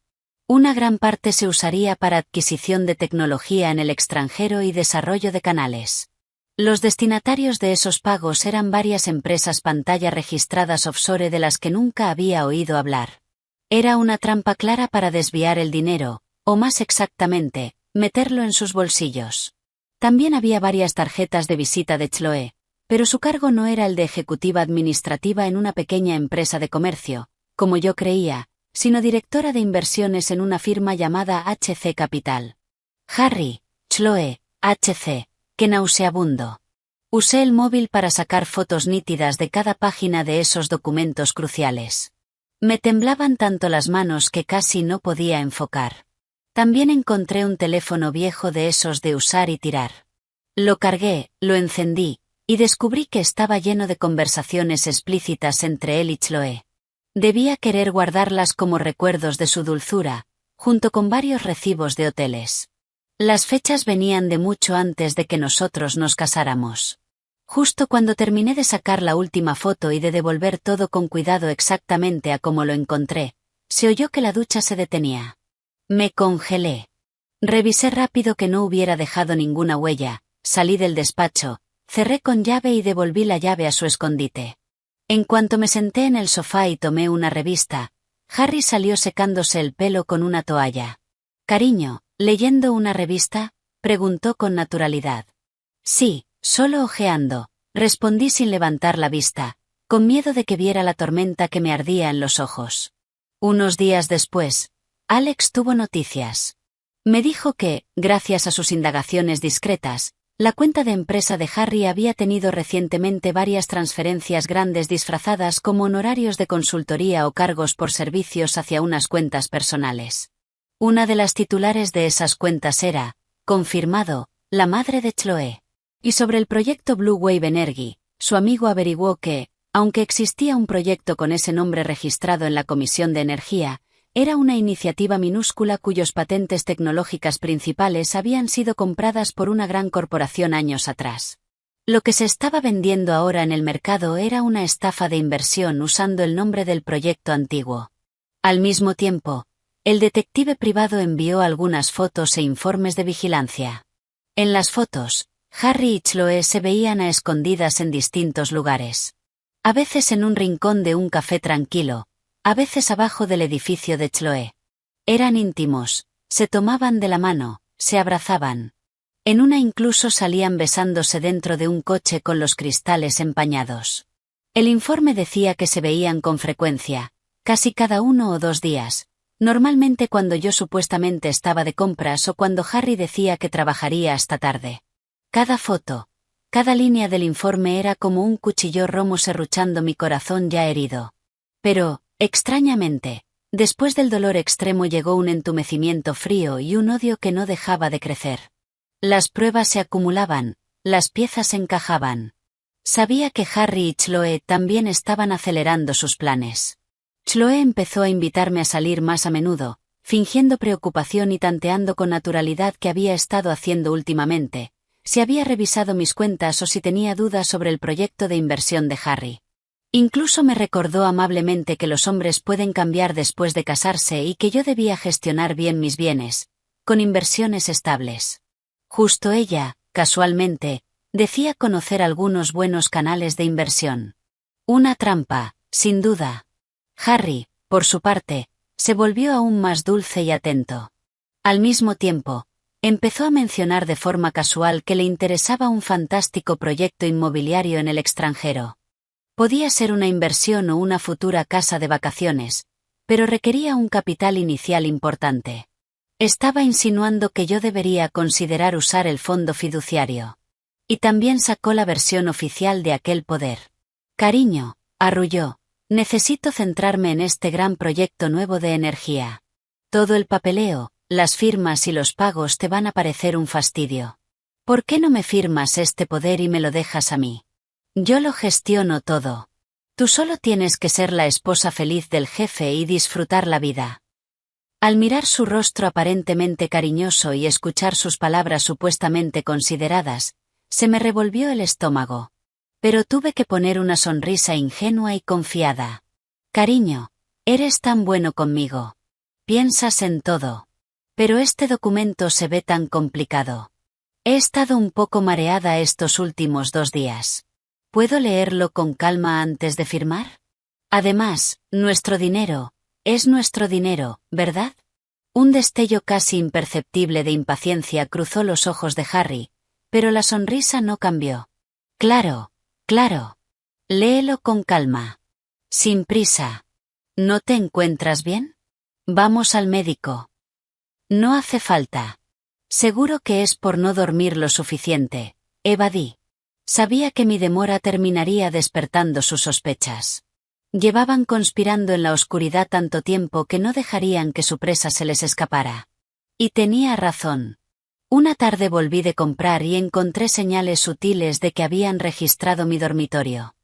Una gran parte se usaría para adquisición de tecnología en el extranjero y desarrollo de canales. Los destinatarios de esos pagos eran varias empresas pantalla registradas offshore de las que nunca había oído hablar. Era una trampa clara para desviar el dinero, o más exactamente, meterlo en sus bolsillos. También había varias tarjetas de visita de Chloe, pero su cargo no era el de ejecutiva administrativa en una pequeña empresa de comercio, como yo creía, sino directora de inversiones en una firma llamada HC Capital. Harry, Chloe, HC, qué nauseabundo. Usé el móvil para sacar fotos nítidas de cada página de esos documentos cruciales. Me temblaban tanto las manos que casi no podía enfocar. También encontré un teléfono viejo de esos de usar y tirar. Lo cargué, lo encendí, y descubrí que estaba lleno de conversaciones explícitas entre él y Chloe. Debía querer guardarlas como recuerdos de su dulzura, junto con varios recibos de hoteles. Las fechas venían de mucho antes de que nosotros nos casáramos. Justo cuando terminé de sacar la última foto y de devolver todo con cuidado exactamente a como lo encontré, se oyó que la ducha se detenía. Me congelé. Revisé rápido que no hubiera dejado ninguna huella, salí del despacho, cerré con llave y devolví la llave a su escondite. En cuanto me senté en el sofá y tomé una revista, Harry salió secándose el pelo con una toalla. «Cariño, ¿leyendo una revista?», preguntó con naturalidad. «Sí, solo hojeando», respondí sin levantar la vista, con miedo de que viera la tormenta que me ardía en los ojos. Unos días después, Alex tuvo noticias. Me dijo que, gracias a sus indagaciones discretas, la cuenta de empresa de Harry había tenido recientemente varias transferencias grandes disfrazadas como honorarios de consultoría o cargos por servicios hacia unas cuentas personales. Una de las titulares de esas cuentas era, confirmado, la madre de Chloe. Y sobre el proyecto Blue Wave Energy, su amigo averiguó que, aunque existía un proyecto con ese nombre registrado en la Comisión de Energía, era una iniciativa minúscula cuyos patentes tecnológicas principales habían sido compradas por una gran corporación años atrás. Lo que se estaba vendiendo ahora en el mercado era una estafa de inversión usando el nombre del proyecto antiguo. Al mismo tiempo, el detective privado envió algunas fotos e informes de vigilancia. En las fotos, Harry y Chloe se veían a escondidas en distintos lugares. A veces en un rincón de un café tranquilo, a veces abajo del edificio de Chloe. Eran íntimos, se tomaban de la mano, se abrazaban. En una incluso salían besándose dentro de un coche con los cristales empañados. El informe decía que se veían con frecuencia, casi cada 1 o 2 días, normalmente cuando yo supuestamente estaba de compras o cuando Harry decía que trabajaría hasta tarde. Cada foto, cada línea del informe era como un cuchillo romo serruchando mi corazón ya herido. Pero, extrañamente, después del dolor extremo llegó un entumecimiento frío y un odio que no dejaba de crecer. Las pruebas se acumulaban, las piezas encajaban. Sabía que Harry y Chloe también estaban acelerando sus planes. Chloe empezó a invitarme a salir más a menudo, fingiendo preocupación y tanteando con naturalidad qué había estado haciendo últimamente, si había revisado mis cuentas o si tenía dudas sobre el proyecto de inversión de Harry. Incluso me recordó amablemente que los hombres pueden cambiar después de casarse y que yo debía gestionar bien mis bienes, con inversiones estables. Justo ella, casualmente, decía conocer algunos buenos canales de inversión. Una trampa, sin duda. Harry, por su parte, se volvió aún más dulce y atento. Al mismo tiempo, empezó a mencionar de forma casual que le interesaba un fantástico proyecto inmobiliario en el extranjero. Podía ser una inversión o una futura casa de vacaciones, pero requería un capital inicial importante. Estaba insinuando que yo debería considerar usar el fondo fiduciario. Y también sacó la versión oficial de aquel poder. «Cariño», arrulló, «necesito centrarme en este gran proyecto nuevo de energía. Todo el papeleo, las firmas y los pagos te van a parecer un fastidio. ¿Por qué no me firmas este poder y me lo dejas a mí? Yo lo gestiono todo. Tú solo tienes que ser la esposa feliz del jefe y disfrutar la vida. Al mirar su rostro aparentemente cariñoso y escuchar sus palabras supuestamente consideradas, se me revolvió el estómago. Pero tuve que poner una sonrisa ingenua y confiada. Cariño, eres tan bueno conmigo. Piensas en todo. Pero este documento se ve tan complicado. He estado un poco mareada estos últimos 2 días. ¿Puedo leerlo con calma antes de firmar? Además, es nuestro dinero, ¿verdad? Un destello casi imperceptible de impaciencia cruzó los ojos de Harry, pero la sonrisa no cambió. Claro, claro. Léelo con calma. Sin prisa. ¿No te encuentras bien? Vamos al médico. No hace falta. Seguro que es por no dormir lo suficiente, evadí. Sabía que mi demora terminaría despertando sus sospechas. Llevaban conspirando en la oscuridad tanto tiempo que no dejarían que su presa se les escapara. Y tenía razón. Una tarde volví de comprar y encontré señales sutiles de que habían registrado mi dormitorio.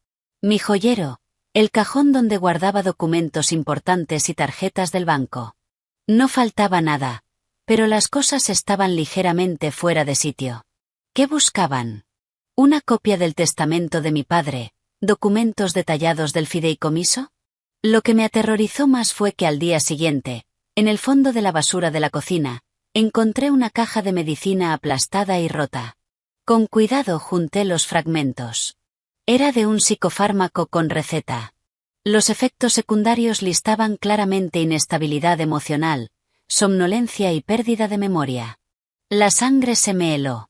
Mi joyero, el cajón donde guardaba documentos importantes y tarjetas del banco. No faltaba nada, pero las cosas estaban ligeramente fuera de sitio. ¿Qué buscaban? ¿Una copia del testamento de mi padre? ¿Documentos detallados del fideicomiso? Lo que me aterrorizó más fue que al día siguiente, en el fondo de la basura de la cocina, encontré una caja de medicina aplastada y rota. Con cuidado junté los fragmentos. Era de un psicofármaco con receta. Los efectos secundarios listaban claramente inestabilidad emocional, somnolencia y pérdida de memoria. La sangre se me heló.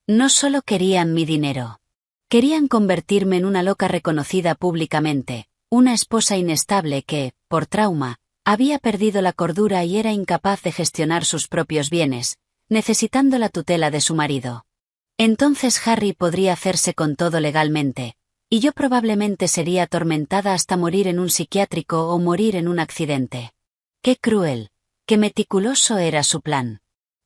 No solo querían mi dinero. Querían convertirme en una loca reconocida públicamente, una esposa inestable que, por trauma, había perdido la cordura y era incapaz de gestionar sus propios bienes, necesitando la tutela de su marido. Entonces Harry podría hacerse con todo legalmente, y yo probablemente sería atormentada hasta morir en un psiquiátrico o morir en un accidente. Qué cruel, qué meticuloso era su plan.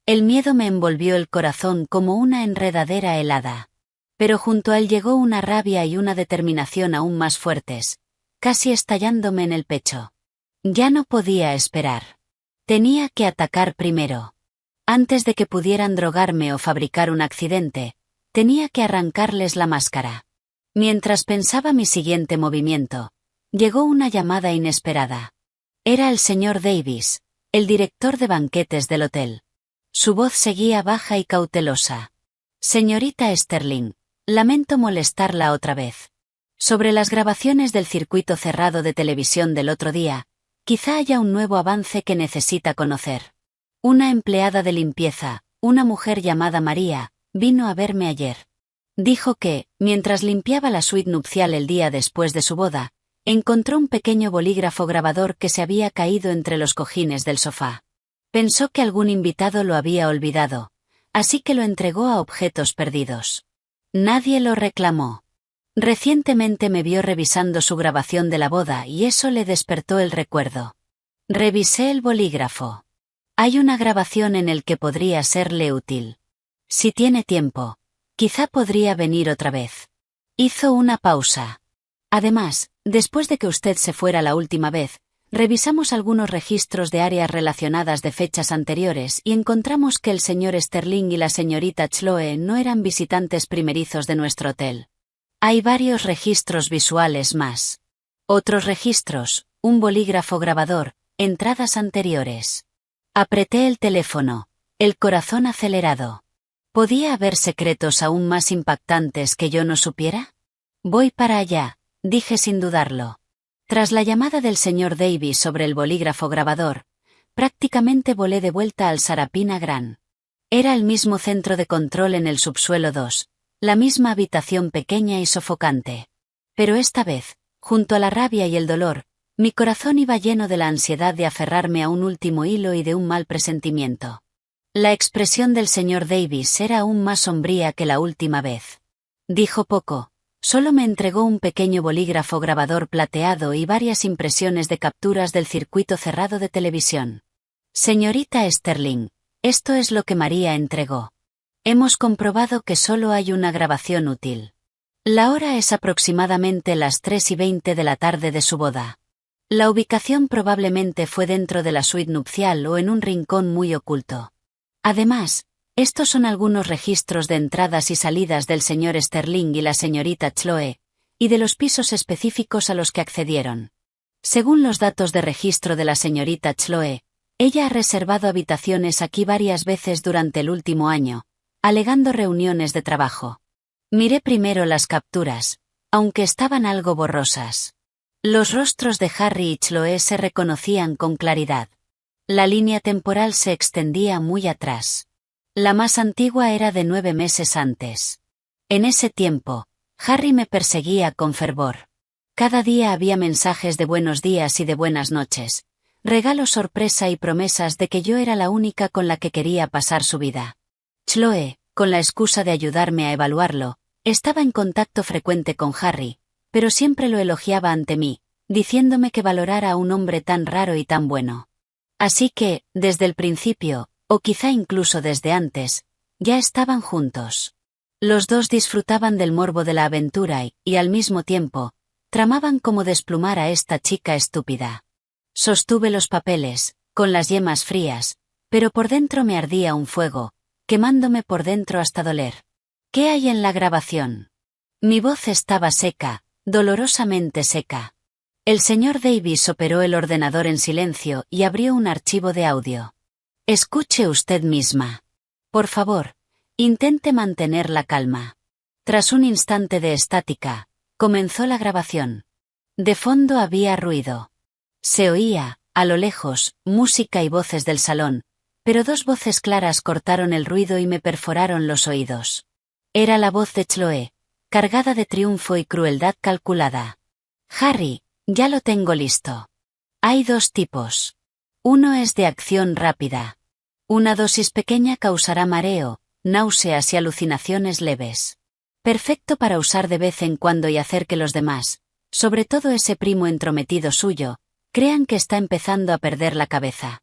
El miedo me envolvió el corazón como una enredadera helada. Pero junto a él llegó una rabia y una determinación aún más fuertes, casi estallándome en el pecho. Ya no podía esperar. Tenía que atacar primero. Antes de que pudieran drogarme o fabricar un accidente, tenía que arrancarles la máscara. Mientras pensaba mi siguiente movimiento, llegó una llamada inesperada. Era el señor Davis, el director de banquetes del hotel. Su voz seguía baja y cautelosa. Señorita Sterling, lamento molestarla otra vez. Sobre las grabaciones del circuito cerrado de televisión del otro día, quizá haya un nuevo avance que necesita conocer. Una empleada de limpieza, una mujer llamada María, vino a verme ayer. Dijo que, mientras limpiaba la suite nupcial el día después de su boda, encontró un pequeño bolígrafo grabador que se había caído entre los cojines del sofá. Pensó que algún invitado lo había olvidado, así que lo entregó a objetos perdidos. Nadie lo reclamó. Recientemente me vio revisando su grabación de la boda y eso le despertó el recuerdo. Revisé el bolígrafo. Hay una grabación en el que podría serle útil. Si tiene tiempo, quizá podría venir otra vez. Hizo una pausa. Además, después de que usted se fuera la última vez, revisamos algunos registros de áreas relacionadas de fechas anteriores y encontramos que el señor Sterling y la señorita Chloe no eran visitantes primerizos de nuestro hotel. Hay varios registros visuales más. Otros registros, un bolígrafo grabador, entradas anteriores. Apreté el teléfono, el corazón acelerado. ¿Podía haber secretos aún más impactantes que yo no supiera? Voy para allá, dije sin dudarlo. Tras la llamada del señor Davis sobre el bolígrafo grabador, prácticamente volé de vuelta al Sarapina Gran. Era el mismo centro de control en el subsuelo 2, la misma habitación pequeña y sofocante. Pero esta vez, junto a la rabia y el dolor, mi corazón iba lleno de la ansiedad de aferrarme a un último hilo y de un mal presentimiento. La expresión del señor Davis era aún más sombría que la última vez. Dijo poco. Solo me entregó un pequeño bolígrafo grabador plateado y varias impresiones de capturas del circuito cerrado de televisión. Señorita Sterling, Esto es lo que María entregó. Hemos comprobado que solo hay una grabación útil. La hora es aproximadamente las 3:20 de la tarde de su boda. La ubicación probablemente fue dentro de la suite nupcial o en un rincón muy oculto. Además, estos son algunos registros de entradas y salidas del señor Sterling y la señorita Chloe, y de los pisos específicos a los que accedieron. Según los datos de registro de la señorita Chloe, ella ha reservado habitaciones aquí varias veces durante el último año, alegando reuniones de trabajo. Miré primero las capturas, aunque estaban algo borrosas. Los rostros de Harry y Chloe se reconocían con claridad. La línea temporal se extendía muy atrás. La más antigua era de 9 meses antes. En ese tiempo, Harry me perseguía con fervor. Cada día había mensajes de buenos días y de buenas noches, regalos sorpresa y promesas de que yo era la única con la que quería pasar su vida. Chloe, con la excusa de ayudarme a evaluarlo, estaba en contacto frecuente con Harry, pero siempre lo elogiaba ante mí, diciéndome que valorara a un hombre tan raro y tan bueno. Así que, desde el principio, o quizá incluso desde antes, ya estaban juntos. Los dos disfrutaban del morbo de la aventura y al mismo tiempo, tramaban cómo desplumar a esta chica estúpida. Sostuve los papeles, con las yemas frías, pero por dentro me ardía un fuego, quemándome por dentro hasta doler. ¿Qué hay en la grabación? Mi voz estaba seca, dolorosamente seca. El señor Davis operó el ordenador en silencio y abrió un archivo de audio. Escuche usted misma. Por favor, intente mantener la calma. Tras un instante de estática, comenzó la grabación. De fondo había ruido. Se oía, a lo lejos, música y voces del salón, pero dos voces claras cortaron el ruido y me perforaron los oídos. Era la voz de Chloe, cargada de triunfo y crueldad calculada. Harry, ya lo tengo listo. Hay dos tipos. Uno es de acción rápida. Una dosis pequeña causará mareo, náuseas y alucinaciones leves. Perfecto para usar de vez en cuando y hacer que los demás, sobre todo ese primo entrometido suyo, crean que está empezando a perder la cabeza.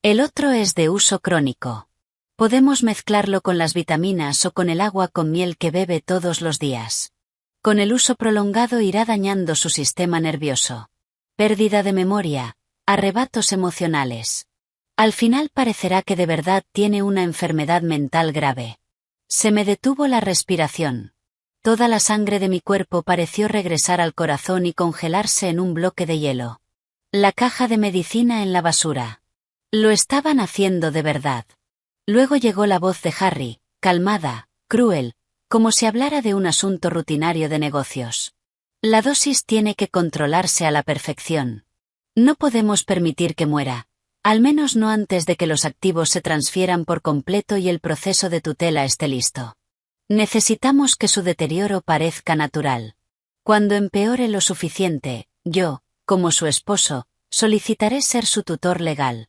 El otro es de uso crónico. Podemos mezclarlo con las vitaminas o con el agua con miel que bebe todos los días. Con el uso prolongado irá dañando su sistema nervioso. Pérdida de memoria, arrebatos emocionales. Al final parecerá que de verdad tiene una enfermedad mental grave. Se me detuvo la respiración. Toda la sangre de mi cuerpo pareció regresar al corazón y congelarse en un bloque de hielo. La caja de medicina en la basura. Lo estaban haciendo de verdad. Luego llegó la voz de Harry, calmada, cruel, como si hablara de un asunto rutinario de negocios. La dosis tiene que controlarse a la perfección. No podemos permitir que muera, al menos no antes de que los activos se transfieran por completo y el proceso de tutela esté listo. Necesitamos que su deterioro parezca natural. Cuando empeore lo suficiente, yo, como su esposo, solicitaré ser su tutor legal.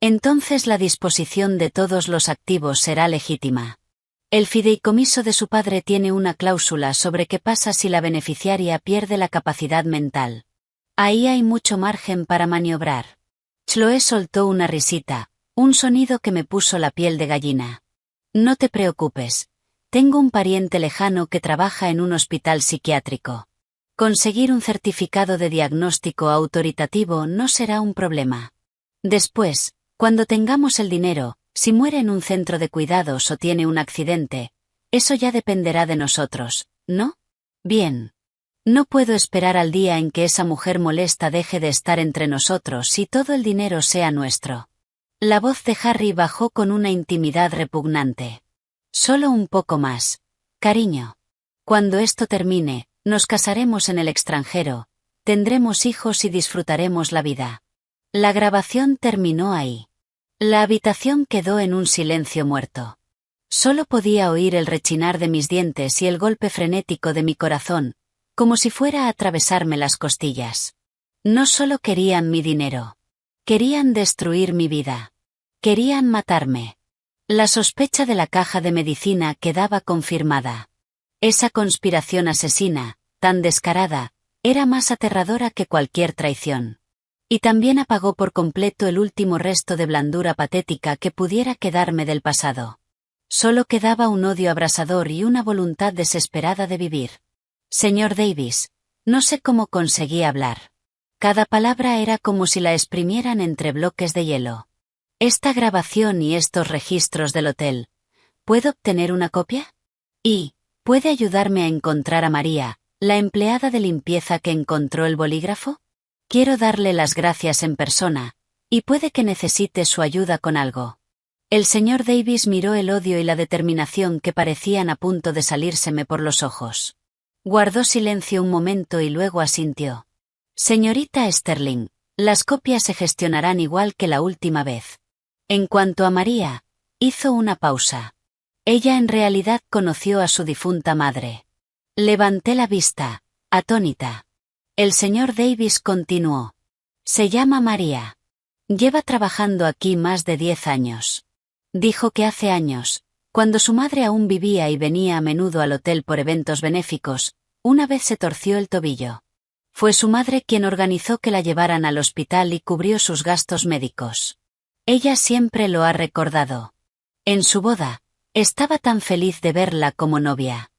Entonces la disposición de todos los activos será legítima. El fideicomiso de su padre tiene una cláusula sobre qué pasa si la beneficiaria pierde la capacidad mental. Ahí hay mucho margen para maniobrar. Chloe soltó una risita, un sonido que me puso la piel de gallina. No te preocupes. Tengo un pariente lejano que trabaja en un hospital psiquiátrico. Conseguir un certificado de diagnóstico autoritativo no será un problema. Después, cuando tengamos el dinero, si muere en un centro de cuidados o tiene un accidente, eso ya dependerá de nosotros, ¿no? Bien. No puedo esperar al día en que esa mujer molesta deje de estar entre nosotros y todo el dinero sea nuestro. La voz de Harry bajó con una intimidad repugnante. Solo un poco más, cariño. Cuando esto termine, nos casaremos en el extranjero, tendremos hijos y disfrutaremos la vida. La grabación terminó ahí. La habitación quedó en un silencio muerto. Solo podía oír el rechinar de mis dientes y el golpe frenético de mi corazón, como si fuera a atravesarme las costillas. No solo querían mi dinero. Querían destruir mi vida. Querían matarme. La sospecha de la caja de medicina quedaba confirmada. Esa conspiración asesina, tan descarada, era más aterradora que cualquier traición. Y también apagó por completo el último resto de blandura patética que pudiera quedarme del pasado. Solo quedaba un odio abrasador y una voluntad desesperada de vivir. Señor Davis, no sé cómo conseguí hablar. Cada palabra era como si la exprimieran entre bloques de hielo. Esta grabación y estos registros del hotel, ¿puedo obtener una copia? Y, ¿puede ayudarme a encontrar a María, la empleada de limpieza que encontró el bolígrafo? Quiero darle las gracias en persona, y puede que necesite su ayuda con algo. El señor Davis miró el odio y la determinación que parecían a punto de salírseme por los ojos. Guardó silencio un momento y luego asintió. Señorita Sterling, las copias se gestionarán igual que la última vez. En cuanto a María, hizo una pausa. Ella en realidad conoció a su difunta madre. Levanté la vista, atónita. El señor Davis continuó. Se llama María. Lleva trabajando aquí más de 10 años. Dijo que hace años, cuando su madre aún vivía y venía a menudo al hotel por eventos benéficos, una vez se torció el tobillo. Fue su madre quien organizó que la llevaran al hospital y cubrió sus gastos médicos. Ella siempre lo ha recordado. En su boda, estaba tan feliz de verla como novia.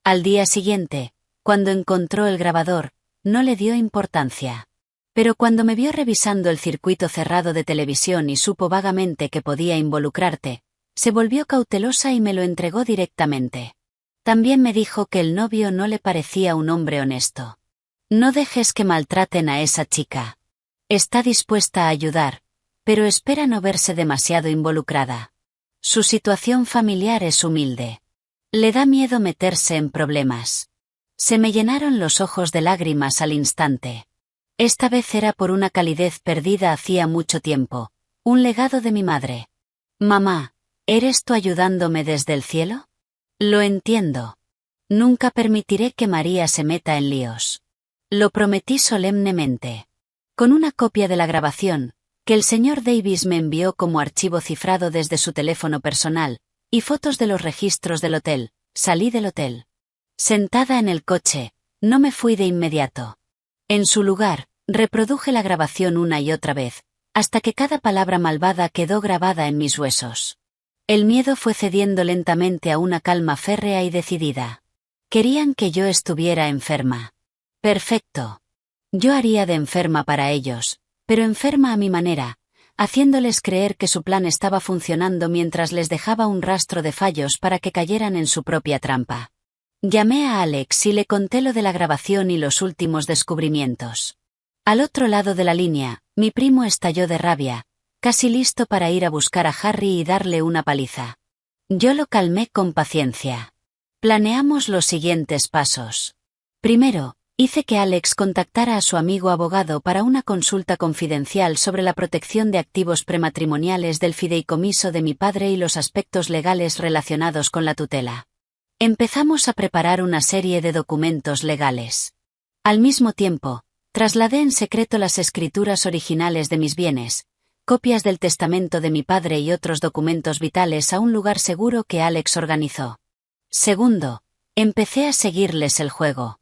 Al día siguiente, cuando encontró el grabador, no le dio importancia. Pero cuando me vio revisando el circuito cerrado de televisión y supo vagamente que podía involucrarte, se volvió cautelosa y me lo entregó directamente. También me dijo que el novio no le parecía un hombre honesto. No dejes que maltraten a esa chica. Está dispuesta a ayudar, pero espera no verse demasiado involucrada. Su situación familiar es humilde. Le da miedo meterse en problemas. Se me llenaron los ojos de lágrimas al instante. Esta vez era por una calidez perdida hacía mucho tiempo, un legado de mi madre. Mamá, ¿eres tú ayudándome desde el cielo? Lo entiendo. Nunca permitiré que María se meta en líos. Lo prometí solemnemente. Con una copia de la grabación, que el señor Davis me envió como archivo cifrado desde su teléfono personal, y fotos de los registros del hotel, salí del hotel. Sentada en el coche, no me fui de inmediato. En su lugar, reproduje la grabación una y otra vez, hasta que cada palabra malvada quedó grabada en mis huesos. El miedo fue cediendo lentamente a una calma férrea y decidida. Querían que yo estuviera enferma. Perfecto. Yo haría de enferma para ellos, pero enferma a mi manera, haciéndoles creer que su plan estaba funcionando mientras les dejaba un rastro de fallos para que cayeran en su propia trampa. Llamé a Alex y le conté lo de la grabación y los últimos descubrimientos. Al otro lado de la línea, mi primo estalló de rabia, casi listo para ir a buscar a Harry y darle una paliza. Yo lo calmé con paciencia. Planeamos los siguientes pasos. Primero, hice que Alex contactara a su amigo abogado para una consulta confidencial sobre la protección de activos prematrimoniales del fideicomiso de mi padre y los aspectos legales relacionados con la tutela. Empezamos a preparar una serie de documentos legales. Al mismo tiempo, trasladé en secreto las escrituras originales de mis bienes, copias del testamento de mi padre y otros documentos vitales a un lugar seguro que Alex organizó. Segundo, empecé a seguirles el juego.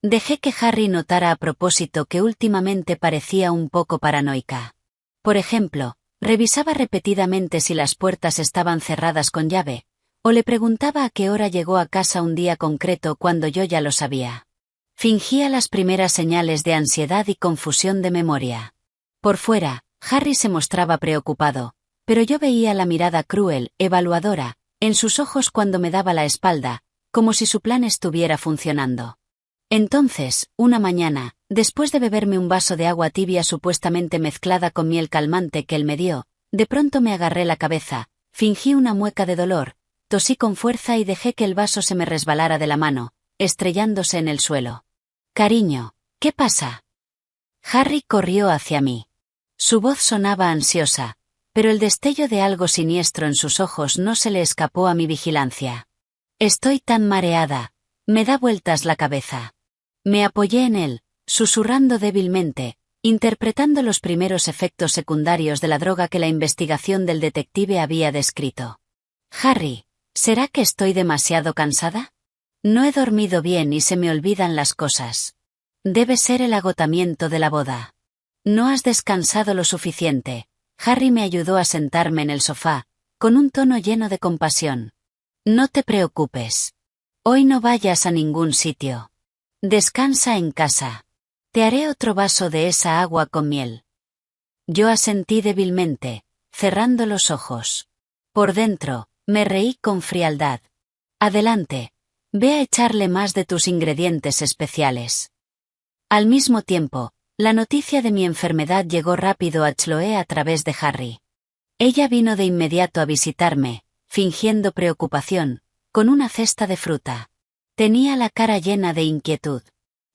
Dejé que Harry notara a propósito que últimamente parecía un poco paranoica. Por ejemplo, revisaba repetidamente si las puertas estaban cerradas con llave, o le preguntaba a qué hora llegó a casa un día concreto cuando yo ya lo sabía. Fingía las primeras señales de ansiedad y confusión de memoria. Por fuera, Harry se mostraba preocupado, pero yo veía la mirada cruel, evaluadora, en sus ojos cuando me daba la espalda, como si su plan estuviera funcionando. Entonces, una mañana, después de beberme un vaso de agua tibia supuestamente mezclada con miel calmante que él me dio, de pronto me agarré la cabeza, fingí una mueca de dolor, tosí con fuerza y dejé que el vaso se me resbalara de la mano, estrellándose en el suelo. Cariño, ¿qué pasa? Harry corrió hacia mí. Su voz sonaba ansiosa, pero el destello de algo siniestro en sus ojos no se le escapó a mi vigilancia. Estoy tan mareada, me da vueltas la cabeza. Me apoyé en él, susurrando débilmente, interpretando los primeros efectos secundarios de la droga que la investigación del detective había descrito. Harry, ¿será que estoy demasiado cansada? No he dormido bien y se me olvidan las cosas. Debe ser el agotamiento de la boda. No has descansado lo suficiente. Harry me ayudó a sentarme en el sofá, con un tono lleno de compasión. No te preocupes. Hoy no vayas a ningún sitio. Descansa en casa. Te haré otro vaso de esa agua con miel. Yo asentí débilmente, cerrando los ojos. Por dentro, me reí con frialdad. Adelante. Ve a echarle más de tus ingredientes especiales. Al mismo tiempo, la noticia de mi enfermedad llegó rápido a Chloe a través de Harry. Ella vino de inmediato a visitarme, fingiendo preocupación, con una cesta de fruta. Tenía la cara llena de inquietud.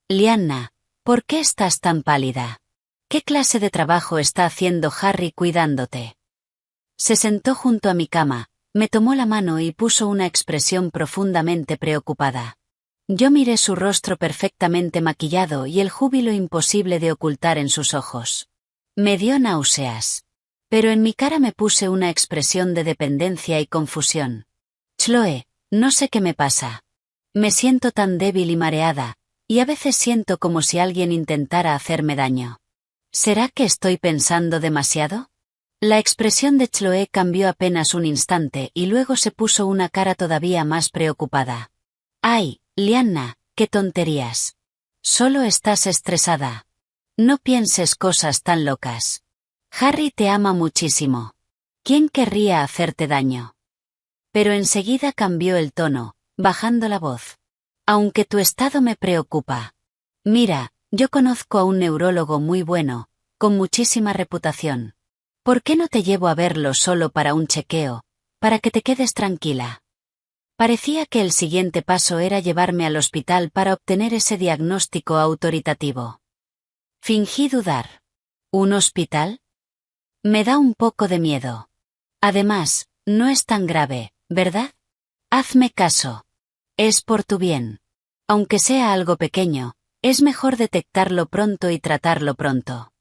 Lianna, ¿por qué estás tan pálida? ¿Qué clase de trabajo está haciendo Harry cuidándote? Se sentó junto a mi cama, me tomó la mano y puso una expresión profundamente preocupada. Yo miré su rostro perfectamente maquillado y el júbilo imposible de ocultar en sus ojos. Me dio náuseas. Pero en mi cara me puse una expresión de dependencia y confusión. Chloe, no sé qué me pasa. Me siento tan débil y mareada, y a veces siento como si alguien intentara hacerme daño. ¿Será que estoy pensando demasiado? La expresión de Chloe cambió apenas un instante y luego se puso una cara todavía más preocupada. ¡Ay, Lianna, qué tonterías! Solo estás estresada. No pienses cosas tan locas. Harry te ama muchísimo. ¿Quién querría hacerte daño? Pero enseguida cambió el tono, bajando la voz. Aunque tu estado me preocupa. Mira, yo conozco a un neurólogo muy bueno, con muchísima reputación. ¿Por qué no te llevo a verlo solo para un chequeo, para que te quedes tranquila? Parecía que el siguiente paso era llevarme al hospital para obtener ese diagnóstico autoritativo. Fingí dudar. ¿Un hospital? Me da un poco de miedo. Además, no es tan grave, ¿verdad? Hazme caso. Es por tu bien. Aunque sea algo pequeño, es mejor detectarlo pronto y tratarlo pronto.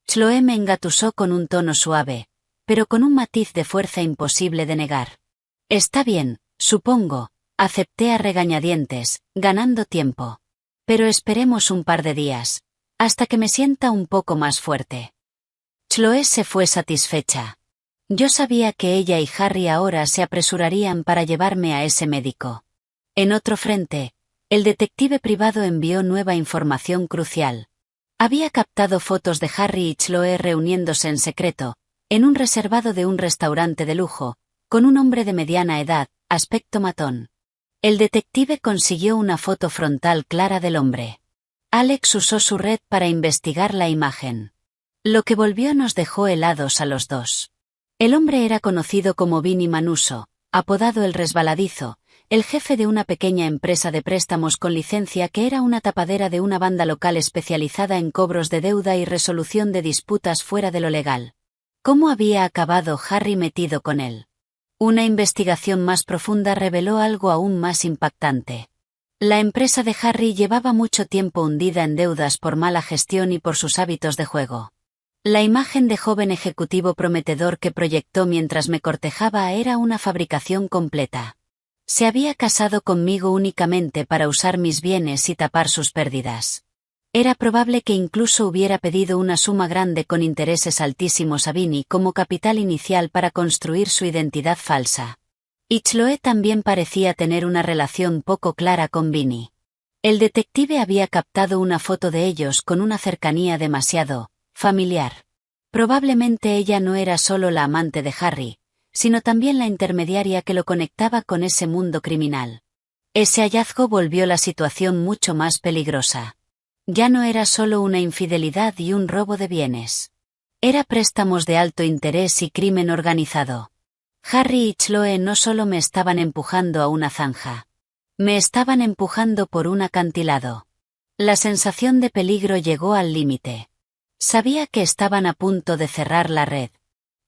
Chloe me engatusó con un tono suave, pero con un matiz de fuerza imposible de negar. Está bien, supongo, acepté a regañadientes, ganando tiempo. Pero esperemos un par de días, hasta que me sienta un poco más fuerte. Chloe se fue satisfecha. Yo sabía que ella y Harry ahora se apresurarían para llevarme a ese médico. En otro frente, el detective privado envió nueva información crucial. Había captado fotos de Harry y Chloe reuniéndose en secreto, en un reservado de un restaurante de lujo, con un hombre de mediana edad, aspecto matón. El detective consiguió una foto frontal clara del hombre. Alex usó su red para investigar la imagen. Lo que volvió nos dejó helados a los dos. El hombre era conocido como Vinny Manuso, apodado el Resbaladizo, el jefe de una pequeña empresa de préstamos con licencia que era una tapadera de una banda local especializada en cobros de deuda y resolución de disputas fuera de lo legal. ¿Cómo había acabado Harry metido con él? Una investigación más profunda reveló algo aún más impactante. La empresa de Harry llevaba mucho tiempo hundida en deudas por mala gestión y por sus hábitos de juego. La imagen de joven ejecutivo prometedor que proyectó mientras me cortejaba era una fabricación completa. Se había casado conmigo únicamente para usar mis bienes y tapar sus pérdidas. Era probable que incluso hubiera pedido una suma grande con intereses altísimos a Vinny como capital inicial para construir su identidad falsa. Y Chloe también parecía tener una relación poco clara con Vinny. El detective había captado una foto de ellos con una cercanía demasiado familiar. Probablemente ella no era solo la amante de Harry, sino también la intermediaria que lo conectaba con ese mundo criminal. Ese hallazgo volvió la situación mucho más peligrosa. Ya no era solo una infidelidad y un robo de bienes. Era préstamos de alto interés y crimen organizado. Harry y Chloe no solo me estaban empujando a una zanja. Me estaban empujando por un acantilado. La sensación de peligro llegó al límite. Sabía que estaban a punto de cerrar la red.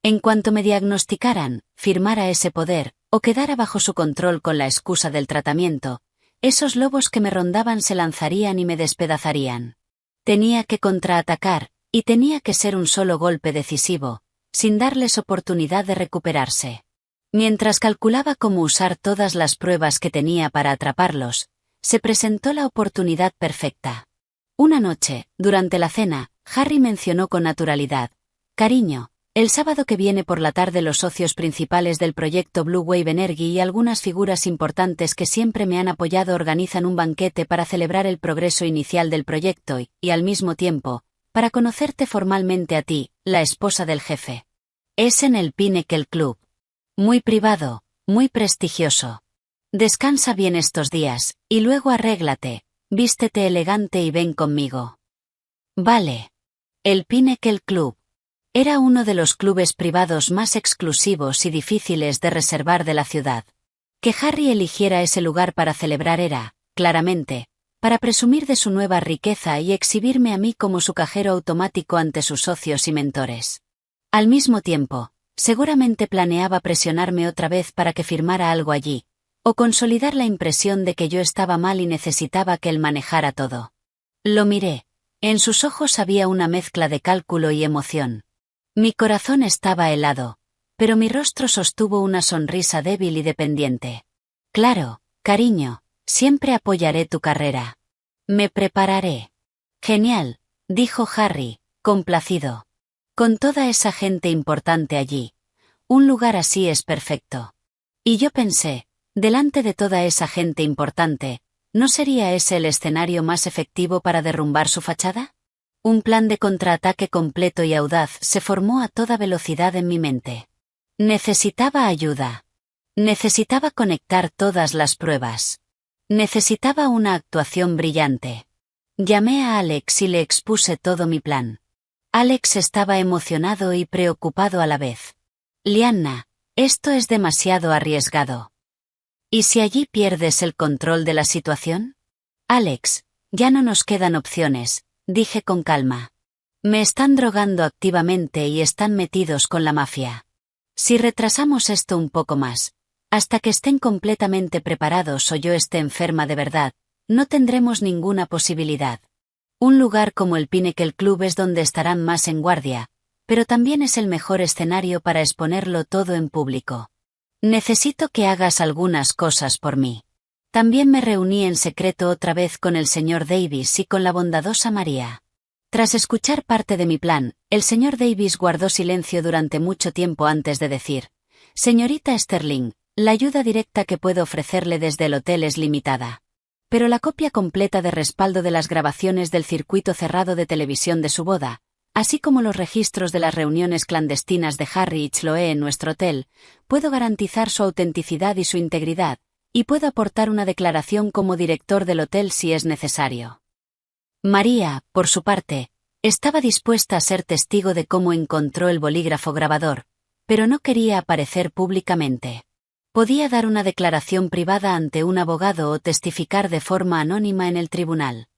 En cuanto me diagnosticaran, firmara ese poder, o quedara bajo su control con la excusa del tratamiento, esos lobos que me rondaban se lanzarían y me despedazarían. Tenía que contraatacar, y tenía que ser un solo golpe decisivo, sin darles oportunidad de recuperarse. Mientras calculaba cómo usar todas las pruebas que tenía para atraparlos, se presentó la oportunidad perfecta. Una noche, durante la cena, Harry mencionó con naturalidad. Cariño, el sábado que viene por la tarde los socios principales del proyecto Blue Wave Energy y algunas figuras importantes que siempre me han apoyado organizan un banquete para celebrar el progreso inicial del proyecto y al mismo tiempo, para conocerte formalmente a ti, la esposa del jefe. Es en el Pinnacle Club. Muy privado, muy prestigioso. Descansa bien estos días, y luego arréglate, vístete elegante y ven conmigo. Vale. El Pinnacle Club. Era uno de los clubes privados más exclusivos y difíciles de reservar de la ciudad. Que Harry eligiera ese lugar para celebrar era, claramente, para presumir de su nueva riqueza y exhibirme a mí como su cajero automático ante sus socios y mentores. Al mismo tiempo, seguramente planeaba presionarme otra vez para que firmara algo allí, o consolidar la impresión de que yo estaba mal y necesitaba que él manejara todo. Lo miré. En sus ojos había una mezcla de cálculo y emoción. Mi corazón estaba helado, pero mi rostro sostuvo una sonrisa débil y dependiente. Claro, cariño, siempre apoyaré tu carrera. Me prepararé. Genial, dijo Harry, complacido. Con toda esa gente importante allí. Un lugar así es perfecto. Y yo pensé, delante de toda esa gente importante, ¿no sería ese el escenario más efectivo para derrumbar su fachada? Un plan de contraataque completo y audaz se formó a toda velocidad en mi mente. Necesitaba ayuda. Necesitaba conectar todas las pruebas. Necesitaba una actuación brillante. Llamé a Alex y le expuse todo mi plan. Alex estaba emocionado y preocupado a la vez. Lianna, esto es demasiado arriesgado. ¿Y si allí pierdes el control de la situación? Alex, ya no nos quedan opciones, dije con calma. Me están drogando activamente y están metidos con la mafia. Si retrasamos esto un poco más, hasta que estén completamente preparados o yo esté enferma de verdad, no tendremos ninguna posibilidad. Un lugar como el Pinnacle Club es donde estarán más en guardia, pero también es el mejor escenario para exponerlo todo en público. Necesito que hagas algunas cosas por mí. También me reuní en secreto otra vez con el señor Davis y con la bondadosa María. Tras escuchar parte de mi plan, el señor Davis guardó silencio durante mucho tiempo antes de decir: «Señorita Sterling, la ayuda directa que puedo ofrecerle desde el hotel es limitada. Pero la copia completa de respaldo de las grabaciones del circuito cerrado de televisión de su boda, así como los registros de las reuniones clandestinas de Harry y Chloe en nuestro hotel, puedo garantizar su autenticidad y su integridad, y puedo aportar una declaración como director del hotel si es necesario». María, por su parte, estaba dispuesta a ser testigo de cómo encontró el bolígrafo grabador, pero no quería aparecer públicamente. Podía dar una declaración privada ante un abogado o testificar de forma anónima en el tribunal.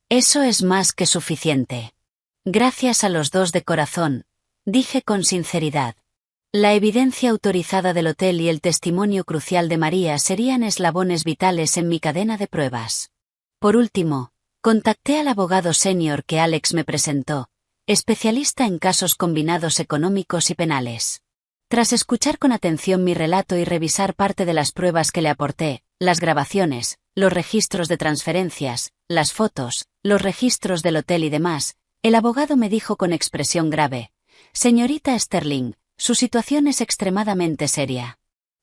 Eso es más que suficiente. Gracias a los dos de corazón, dije con sinceridad. La evidencia autorizada del hotel y el testimonio crucial de María serían eslabones vitales en mi cadena de pruebas. Por último, contacté al abogado senior que Alex me presentó, especialista en casos combinados económicos y penales. Tras escuchar con atención mi relato y revisar parte de las pruebas que le aporté, las grabaciones, los registros de transferencias, las fotos, los registros del hotel y demás, el abogado me dijo con expresión grave: «Señorita Sterling, su situación es extremadamente seria.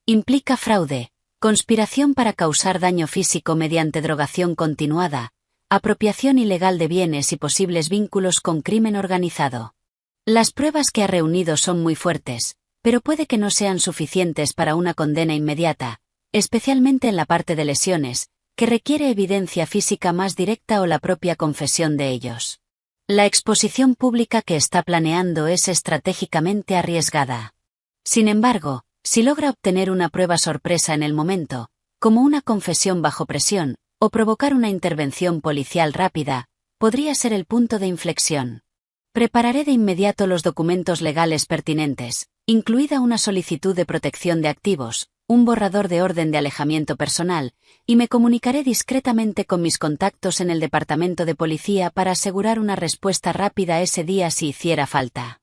Implica fraude, conspiración para causar daño físico mediante drogación continuada, apropiación ilegal de bienes y posibles vínculos con crimen organizado. Las pruebas que ha reunido son muy fuertes, pero puede que no sean suficientes para una condena inmediata, especialmente en la parte de lesiones, que requiere evidencia física más directa o la propia confesión de ellos. La exposición pública que está planeando es estratégicamente arriesgada. Sin embargo, si logra obtener una prueba sorpresa en el momento, como una confesión bajo presión, o provocar una intervención policial rápida, podría ser el punto de inflexión. Prepararé de inmediato los documentos legales pertinentes, incluida una solicitud de protección de activos, un borrador de orden de alejamiento personal, y me comunicaré discretamente con mis contactos en el departamento de policía para asegurar una respuesta rápida ese día si hiciera falta.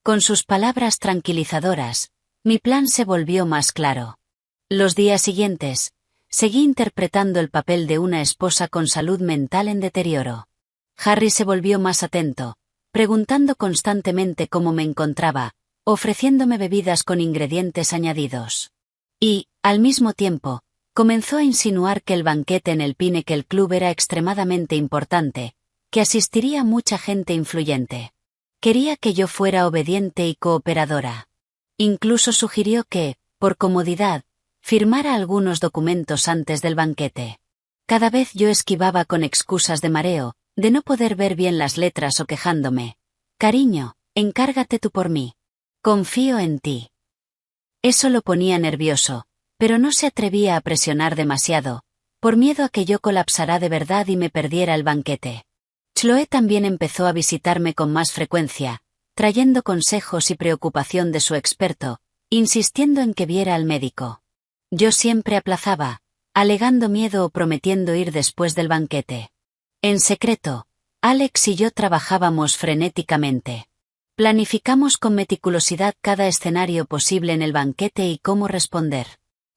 Con sus palabras tranquilizadoras, mi plan se volvió más claro. Los días siguientes, seguí interpretando el papel de una esposa con salud mental en deterioro. Harry se volvió más atento, preguntando constantemente cómo me encontraba, ofreciéndome bebidas con ingredientes añadidos. Y, al mismo tiempo, comenzó a insinuar que el banquete en el Pinnacle Club era extremadamente importante, que asistiría mucha gente influyente. Quería que yo fuera obediente y cooperadora. Incluso sugirió que, por comodidad, firmara algunos documentos antes del banquete. Cada vez yo esquivaba con excusas de mareo, de no poder ver bien las letras o quejándome. Cariño, encárgate tú por mí. Confío en ti. Eso lo ponía nervioso, pero no se atrevía a presionar demasiado, por miedo a que yo colapsara de verdad y me perdiera el banquete. Chloe también empezó a visitarme con más frecuencia, trayendo consejos y preocupación de su experto, insistiendo en que viera al médico. Yo siempre aplazaba, alegando miedo o prometiendo ir después del banquete. En secreto, Alex y yo trabajábamos frenéticamente. Planificamos con meticulosidad cada escenario posible en el banquete y cómo responder.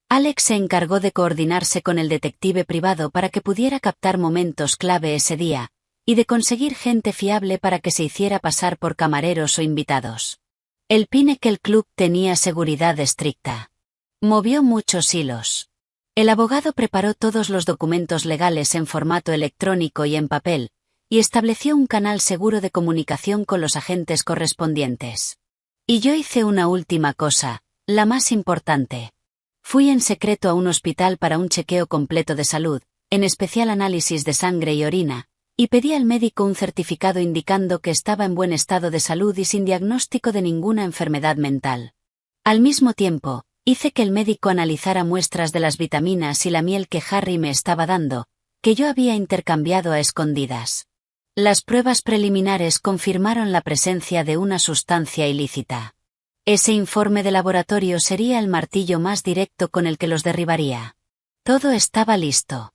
Alex se encargó de coordinarse con el detective privado para que pudiera captar momentos clave ese día, y de conseguir gente fiable para que se hiciera pasar por camareros o invitados. El Pinnacle Club tenía seguridad estricta. Movió muchos hilos. El abogado preparó todos los documentos legales en formato electrónico y en papel, y estableció un canal seguro de comunicación con los agentes correspondientes. Y yo hice una última cosa, la más importante. Fui en secreto a un hospital para un chequeo completo de salud, en especial análisis de sangre y orina, y pedí al médico un certificado indicando que estaba en buen estado de salud y sin diagnóstico de ninguna enfermedad mental. Al mismo tiempo, hice que el médico analizara muestras de las vitaminas y la miel que Harry me estaba dando, que yo había intercambiado a escondidas. Las pruebas preliminares confirmaron la presencia de una sustancia ilícita. Ese informe de laboratorio sería el martillo más directo con el que los derribaría. Todo estaba listo.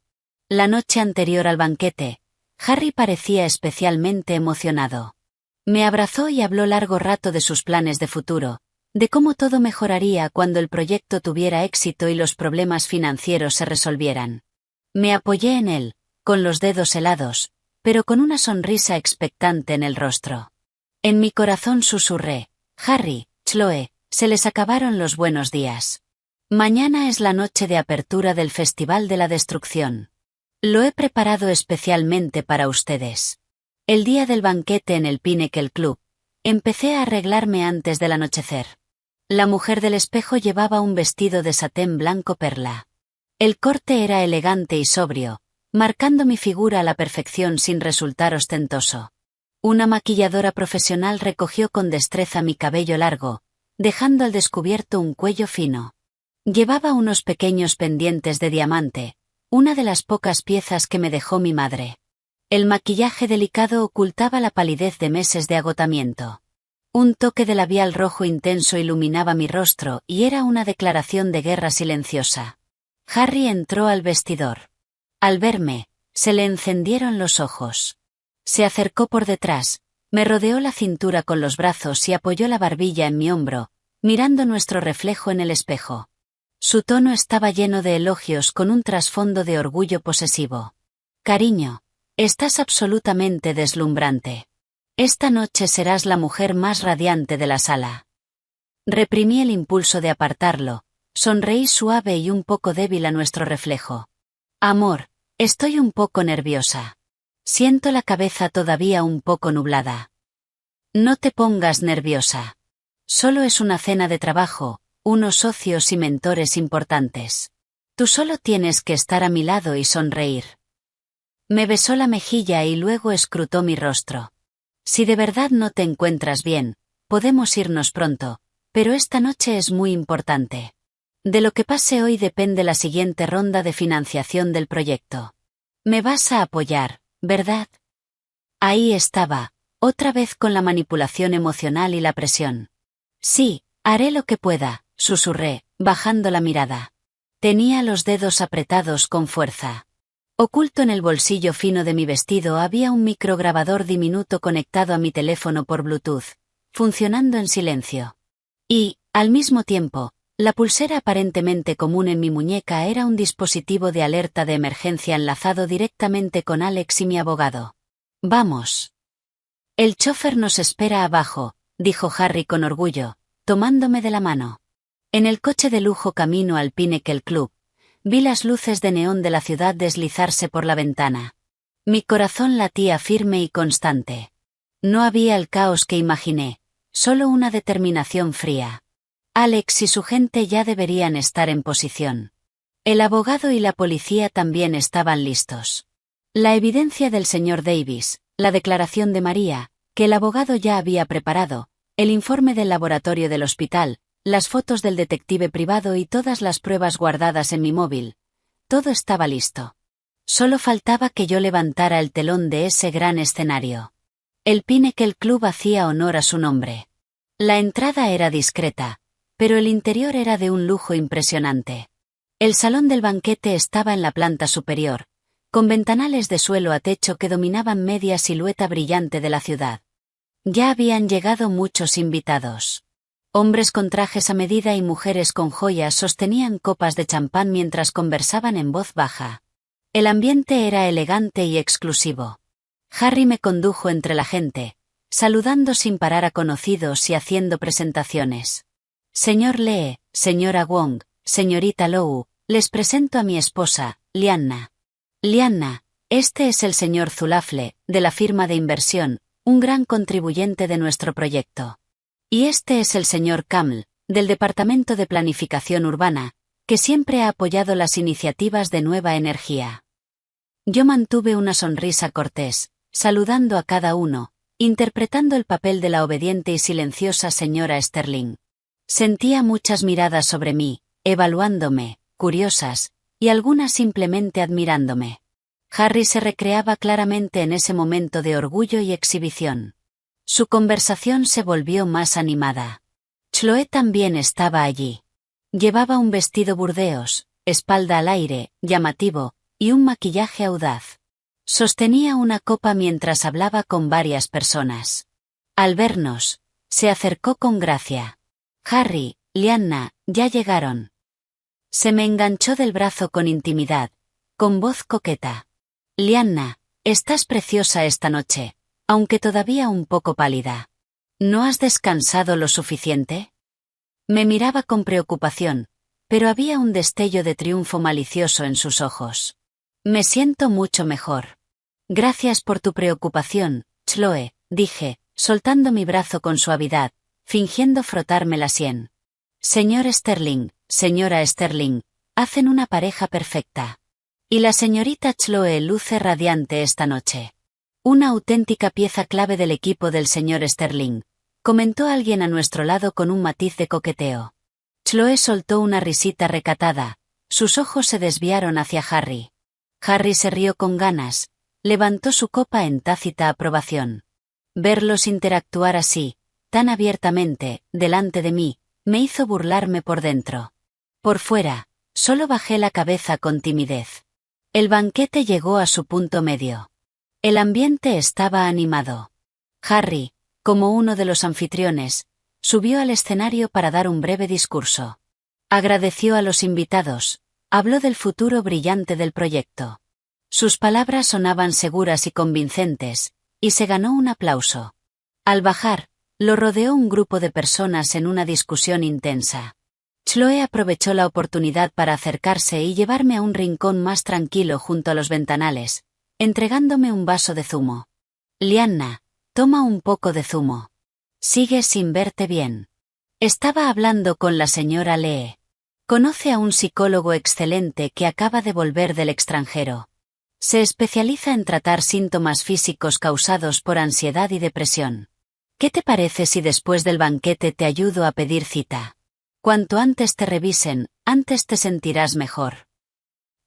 La noche anterior al banquete, Harry parecía especialmente emocionado. Me abrazó y habló largo rato de sus planes de futuro, de cómo todo mejoraría cuando el proyecto tuviera éxito y los problemas financieros se resolvieran. Me apoyé en él, con los dedos helados, pero con una sonrisa expectante en el rostro. En mi corazón susurré: Harry, Chloe, se les acabaron los buenos días. Mañana es la noche de apertura del Festival de la Destrucción. Lo he preparado especialmente para ustedes. El día del banquete en el Pinnacle Club, empecé a arreglarme antes del anochecer. La mujer del espejo llevaba un vestido de satén blanco perla. El corte era elegante y sobrio, marcando mi figura a la perfección sin resultar ostentoso. Una maquilladora profesional recogió con destreza mi cabello largo, dejando al descubierto un cuello fino. Llevaba unos pequeños pendientes de diamante, una de las pocas piezas que me dejó mi madre. El maquillaje delicado ocultaba la palidez de meses de agotamiento. Un toque de labial rojo intenso iluminaba mi rostro y era una declaración de guerra silenciosa. Harry entró al vestidor. Al verme, se le encendieron los ojos. Se acercó por detrás, me rodeó la cintura con los brazos y apoyó la barbilla en mi hombro, mirando nuestro reflejo en el espejo. Su tono estaba lleno de elogios con un trasfondo de orgullo posesivo. Cariño, estás absolutamente deslumbrante. Esta noche serás la mujer más radiante de la sala. Reprimí el impulso de apartarlo, sonreí suave y un poco débil a nuestro reflejo. Amor, estoy un poco nerviosa. Siento la cabeza todavía un poco nublada. No te pongas nerviosa. Solo es una cena de trabajo, unos socios y mentores importantes. Tú solo tienes que estar a mi lado y sonreír. Me besó la mejilla y luego escrutó mi rostro. Si de verdad no te encuentras bien, podemos irnos pronto, pero esta noche es muy importante. De lo que pase hoy depende la siguiente ronda de financiación del proyecto. Me vas a apoyar, ¿verdad? Ahí estaba, otra vez con la manipulación emocional y la presión. Sí, haré lo que pueda, susurré, bajando la mirada. Tenía los dedos apretados con fuerza. Oculto en el bolsillo fino de mi vestido había un micrograbador diminuto conectado a mi teléfono por Bluetooth, funcionando en silencio. Y, al mismo tiempo, la pulsera aparentemente común en mi muñeca era un dispositivo de alerta de emergencia enlazado directamente con Alex y mi abogado. Vamos. El chofer nos espera abajo, dijo Harry con orgullo, tomándome de la mano. En el coche de lujo camino al Pinnacle Club, vi las luces de neón de la ciudad deslizarse por la ventana. Mi corazón latía firme y constante. No había el caos que imaginé, solo una determinación fría. Alex y su gente ya deberían estar en posición. El abogado y la policía también estaban listos. La evidencia del señor Davis, la declaración de María, que el abogado ya había preparado, el informe del laboratorio del hospital, las fotos del detective privado y todas las pruebas guardadas en mi móvil. Todo estaba listo. Solo faltaba que yo levantara el telón de ese gran escenario. El Pinnacle Club hacía honor a su nombre. La entrada era discreta, pero el interior era de un lujo impresionante. El salón del banquete estaba en la planta superior, con ventanales de suelo a techo que dominaban media silueta brillante de la ciudad. Ya habían llegado muchos invitados. Hombres con trajes a medida y mujeres con joyas sostenían copas de champán mientras conversaban en voz baja. El ambiente era elegante y exclusivo. Harry me condujo entre la gente, saludando sin parar a conocidos y haciendo presentaciones. Señor Lee, señora Wong, señorita Lowe, les presento a mi esposa, Lyanna. Lyanna, este es el señor Zulafle, de la firma de inversión, un gran contribuyente de nuestro proyecto. Y este es el señor Caml, del Departamento de Planificación Urbana, que siempre ha apoyado las iniciativas de nueva energía. Yo mantuve una sonrisa cortés, saludando a cada uno, interpretando el papel de la obediente y silenciosa señora Sterling. Sentía muchas miradas sobre mí, evaluándome, curiosas, y algunas simplemente admirándome. Harry se recreaba claramente en ese momento de orgullo y exhibición. Su conversación se volvió más animada. Chloe también estaba allí. Llevaba un vestido burdeos, espalda al aire, llamativo, y un maquillaje audaz. Sostenía una copa mientras hablaba con varias personas. Al vernos, se acercó con gracia. Harry, Lyanna, ya llegaron. Se me enganchó del brazo con intimidad, con voz coqueta. Lyanna, estás preciosa esta noche, aunque todavía un poco pálida. ¿No has descansado lo suficiente? Me miraba con preocupación, pero había un destello de triunfo malicioso en sus ojos. Me siento mucho mejor. Gracias por tu preocupación, Chloe, dije, soltando mi brazo con suavidad, fingiendo frotarme la sien. Señor Sterling, señora Sterling, hacen una pareja perfecta. Y la señorita Chloe luce radiante esta noche. Una auténtica pieza clave del equipo del señor Sterling, comentó alguien a nuestro lado con un matiz de coqueteo. Chloe soltó una risita recatada, sus ojos se desviaron hacia Harry. Harry se rió con ganas, levantó su copa en tácita aprobación. Verlos interactuar así, tan abiertamente, delante de mí, me hizo burlarme por dentro. Por fuera, solo bajé la cabeza con timidez. El banquete llegó a su punto medio. El ambiente estaba animado. Harry, como uno de los anfitriones, subió al escenario para dar un breve discurso. Agradeció a los invitados, habló del futuro brillante del proyecto. Sus palabras sonaban seguras y convincentes, y se ganó un aplauso. Al bajar, lo rodeó un grupo de personas en una discusión intensa. Chloe aprovechó la oportunidad para acercarse y llevarme a un rincón más tranquilo junto a los ventanales, entregándome un vaso de zumo. Lyanna, toma un poco de zumo. Sigues sin verte bien. Estaba hablando con la señora Lee. Conoce a un psicólogo excelente que acaba de volver del extranjero. Se especializa en tratar síntomas físicos causados por ansiedad y depresión. ¿Qué te parece si después del banquete te ayudo a pedir cita? Cuanto antes te revisen, antes te sentirás mejor.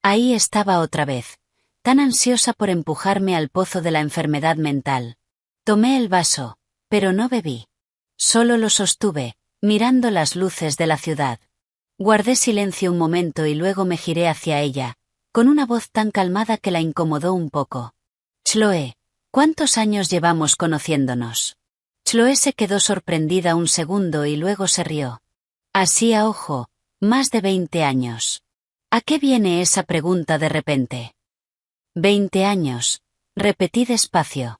Ahí estaba otra vez, tan ansiosa por empujarme al pozo de la enfermedad mental. Tomé el vaso, pero no bebí. Solo lo sostuve, mirando las luces de la ciudad. Guardé silencio un momento y luego me giré hacia ella, con una voz tan calmada que la incomodó un poco. Chloe, ¿cuántos años llevamos conociéndonos? Chloe se quedó sorprendida un segundo y luego se rió. Así a ojo, más de 20 años. ¿A qué viene esa pregunta de repente? 20 años, repetí despacio.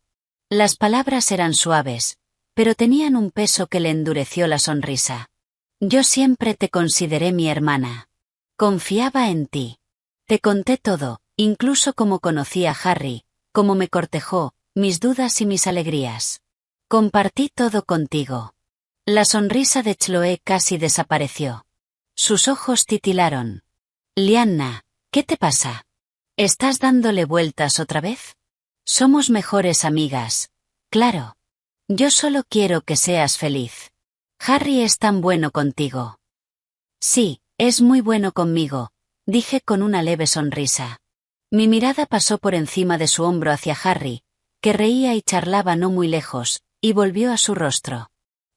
Las palabras eran suaves, pero tenían un peso que le endureció la sonrisa. Yo siempre te consideré mi hermana. Confiaba en ti. Te conté todo, incluso cómo conocí a Harry, cómo me cortejó, mis dudas y mis alegrías. Compartí todo contigo. La sonrisa de Chloe casi desapareció. Sus ojos titilaron. Lyanna, ¿qué te pasa? ¿Estás dándole vueltas otra vez? Somos mejores amigas. Claro. Yo solo quiero que seas feliz. Harry es tan bueno contigo. Sí, es muy bueno conmigo, dije con una leve sonrisa. Mi mirada pasó por encima de su hombro hacia Harry, que reía y charlaba no muy lejos, y volvió a su rostro.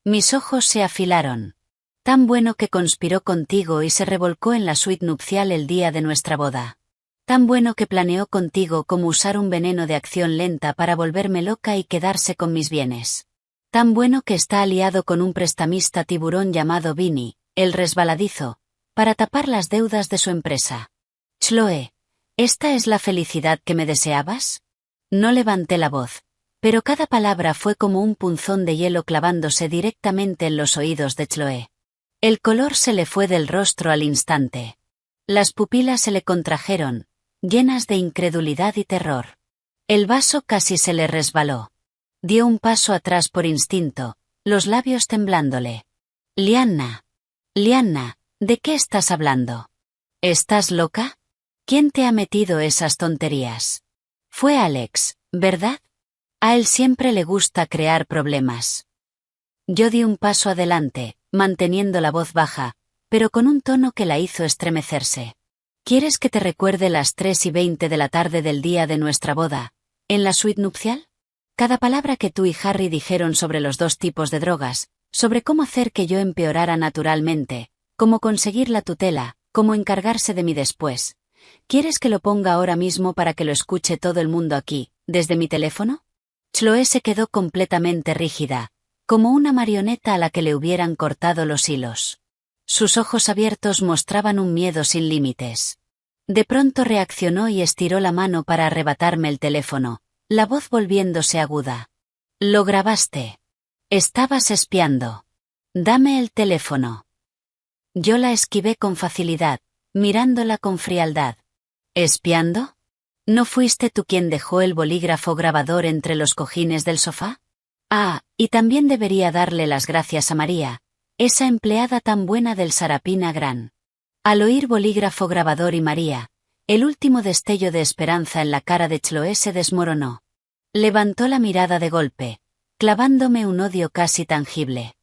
Mis ojos se afilaron. Tan bueno que conspiró contigo y se revolcó en la suite nupcial el día de nuestra boda. Tan bueno que planeó contigo cómo usar un veneno de acción lenta para volverme loca y quedarse con mis bienes. Tan bueno que está aliado con un prestamista tiburón llamado Vinny, el resbaladizo, para tapar las deudas de su empresa. Chloe, ¿esta es la felicidad que me deseabas? No levanté la voz, pero cada palabra fue como un punzón de hielo clavándose directamente en los oídos de Chloe. El color se le fue del rostro al instante. Las pupilas se le contrajeron, llenas de incredulidad y terror. El vaso casi se le resbaló. Dio un paso atrás por instinto, los labios temblándole. Lyanna. Lyanna, ¿de qué estás hablando? ¿Estás loca? ¿Quién te ha metido esas tonterías? Fue Alex, ¿verdad? A él siempre le gusta crear problemas. Yo di un paso adelante, manteniendo la voz baja, pero con un tono que la hizo estremecerse. ¿Quieres que te recuerde las 3:20 de la tarde del día de nuestra boda, en la suite nupcial? Cada palabra que tú y Harry dijeron sobre los dos tipos de drogas, sobre cómo hacer que yo empeorara naturalmente, cómo conseguir la tutela, cómo encargarse de mí después. ¿Quieres que lo ponga ahora mismo para que lo escuche todo el mundo aquí, desde mi teléfono? Chloe se quedó completamente rígida, como una marioneta a la que le hubieran cortado los hilos. Sus ojos abiertos mostraban un miedo sin límites. De pronto reaccionó y estiró la mano para arrebatarme el teléfono, la voz volviéndose aguda. Lo grabaste. Estabas espiando. Dame el teléfono. Yo la esquivé con facilidad, mirándola con frialdad. ¿Espiando? ¿No fuiste tú quien dejó el bolígrafo grabador entre los cojines del sofá? Ah, y también debería darle las gracias a María, esa empleada tan buena del Sarapina Gran. Al oír bolígrafo grabador y María, el último destello de esperanza en la cara de Chloe se desmoronó. Levantó la mirada de golpe, clavándome un odio casi tangible.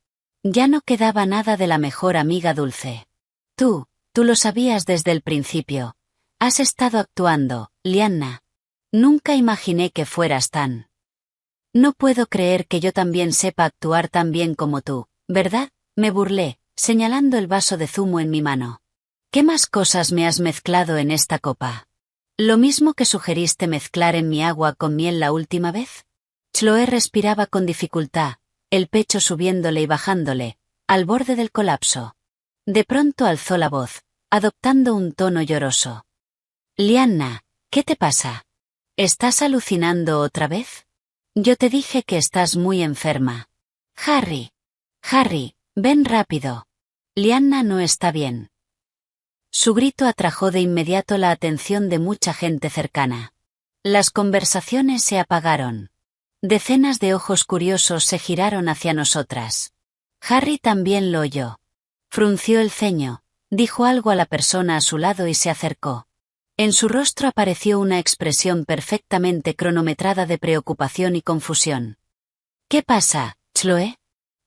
Ya no quedaba nada de la mejor amiga dulce. Tú lo sabías desde el principio. Has estado actuando, Lyanna. Nunca imaginé que fueras tan. No puedo creer que yo también sepa actuar tan bien como tú, ¿verdad? Me burlé, señalando el vaso de zumo en mi mano. ¿Qué más cosas me has mezclado en esta copa? ¿Lo mismo que sugeriste mezclar en mi agua con miel la última vez? Chloe respiraba con dificultad, el pecho subiéndole y bajándole, al borde del colapso. De pronto alzó la voz, adoptando un tono lloroso. Lyanna, ¿qué te pasa? ¿Estás alucinando otra vez? Yo te dije que estás muy enferma. Harry, ven rápido. Lyanna no está bien. Su grito atrajo de inmediato la atención de mucha gente cercana. Las conversaciones se apagaron. Decenas de ojos curiosos se giraron hacia nosotras. Harry también lo oyó. Frunció el ceño, dijo algo a la persona a su lado y se acercó. En su rostro apareció una expresión perfectamente cronometrada de preocupación y confusión. ¿Qué pasa, Chloe?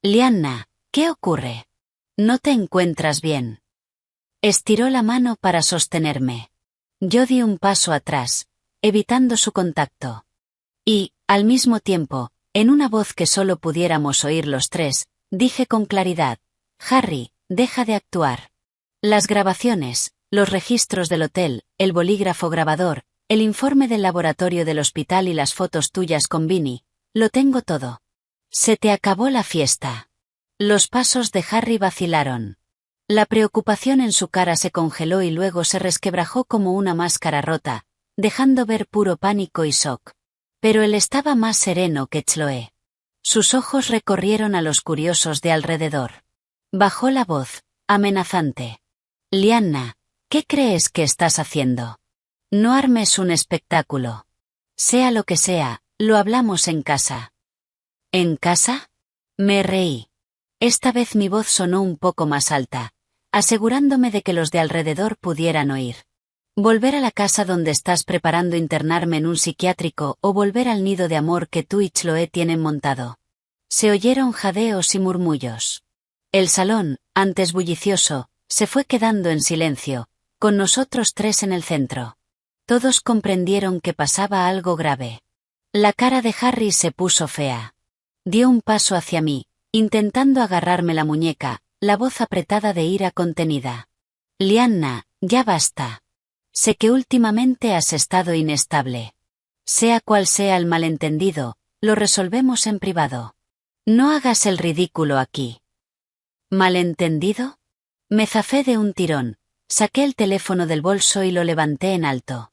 Lyanna, ¿qué ocurre? ¿No te encuentras bien? Estiró la mano para sostenerme. Yo di un paso atrás, evitando su contacto. Y, al mismo tiempo, en una voz que solo pudiéramos oír los tres, dije con claridad, Harry, deja de actuar. Las grabaciones, los registros del hotel, el bolígrafo grabador, el informe del laboratorio del hospital y las fotos tuyas con Vinny, lo tengo todo. Se te acabó la fiesta. Los pasos de Harry vacilaron. La preocupación en su cara se congeló y luego se resquebrajó como una máscara rota, dejando ver puro pánico y shock. Pero él estaba más sereno que Chloe. Sus ojos recorrieron a los curiosos de alrededor. Bajó la voz, amenazante. Lianna, ¿qué crees que estás haciendo? No armes un espectáculo. Sea lo que sea, lo hablamos en casa. ¿En casa? Me reí. Esta vez mi voz sonó un poco más alta, asegurándome de que los de alrededor pudieran oír. Volver a la casa donde estás preparando internarme en un psiquiátrico o volver al nido de amor que tú y Chloe tienen montado. Se oyeron jadeos y murmullos. El salón, antes bullicioso, se fue quedando en silencio, con nosotros tres en el centro. Todos comprendieron que pasaba algo grave. La cara de Harry se puso fea. Dio un paso hacia mí, intentando agarrarme la muñeca, la voz apretada de ira contenida. Lianna, ya basta. Sé que últimamente has estado inestable. Sea cual sea el malentendido, lo resolvemos en privado. No hagas el ridículo aquí. ¿Malentendido? Me zafé de un tirón, saqué el teléfono del bolso y lo levanté en alto.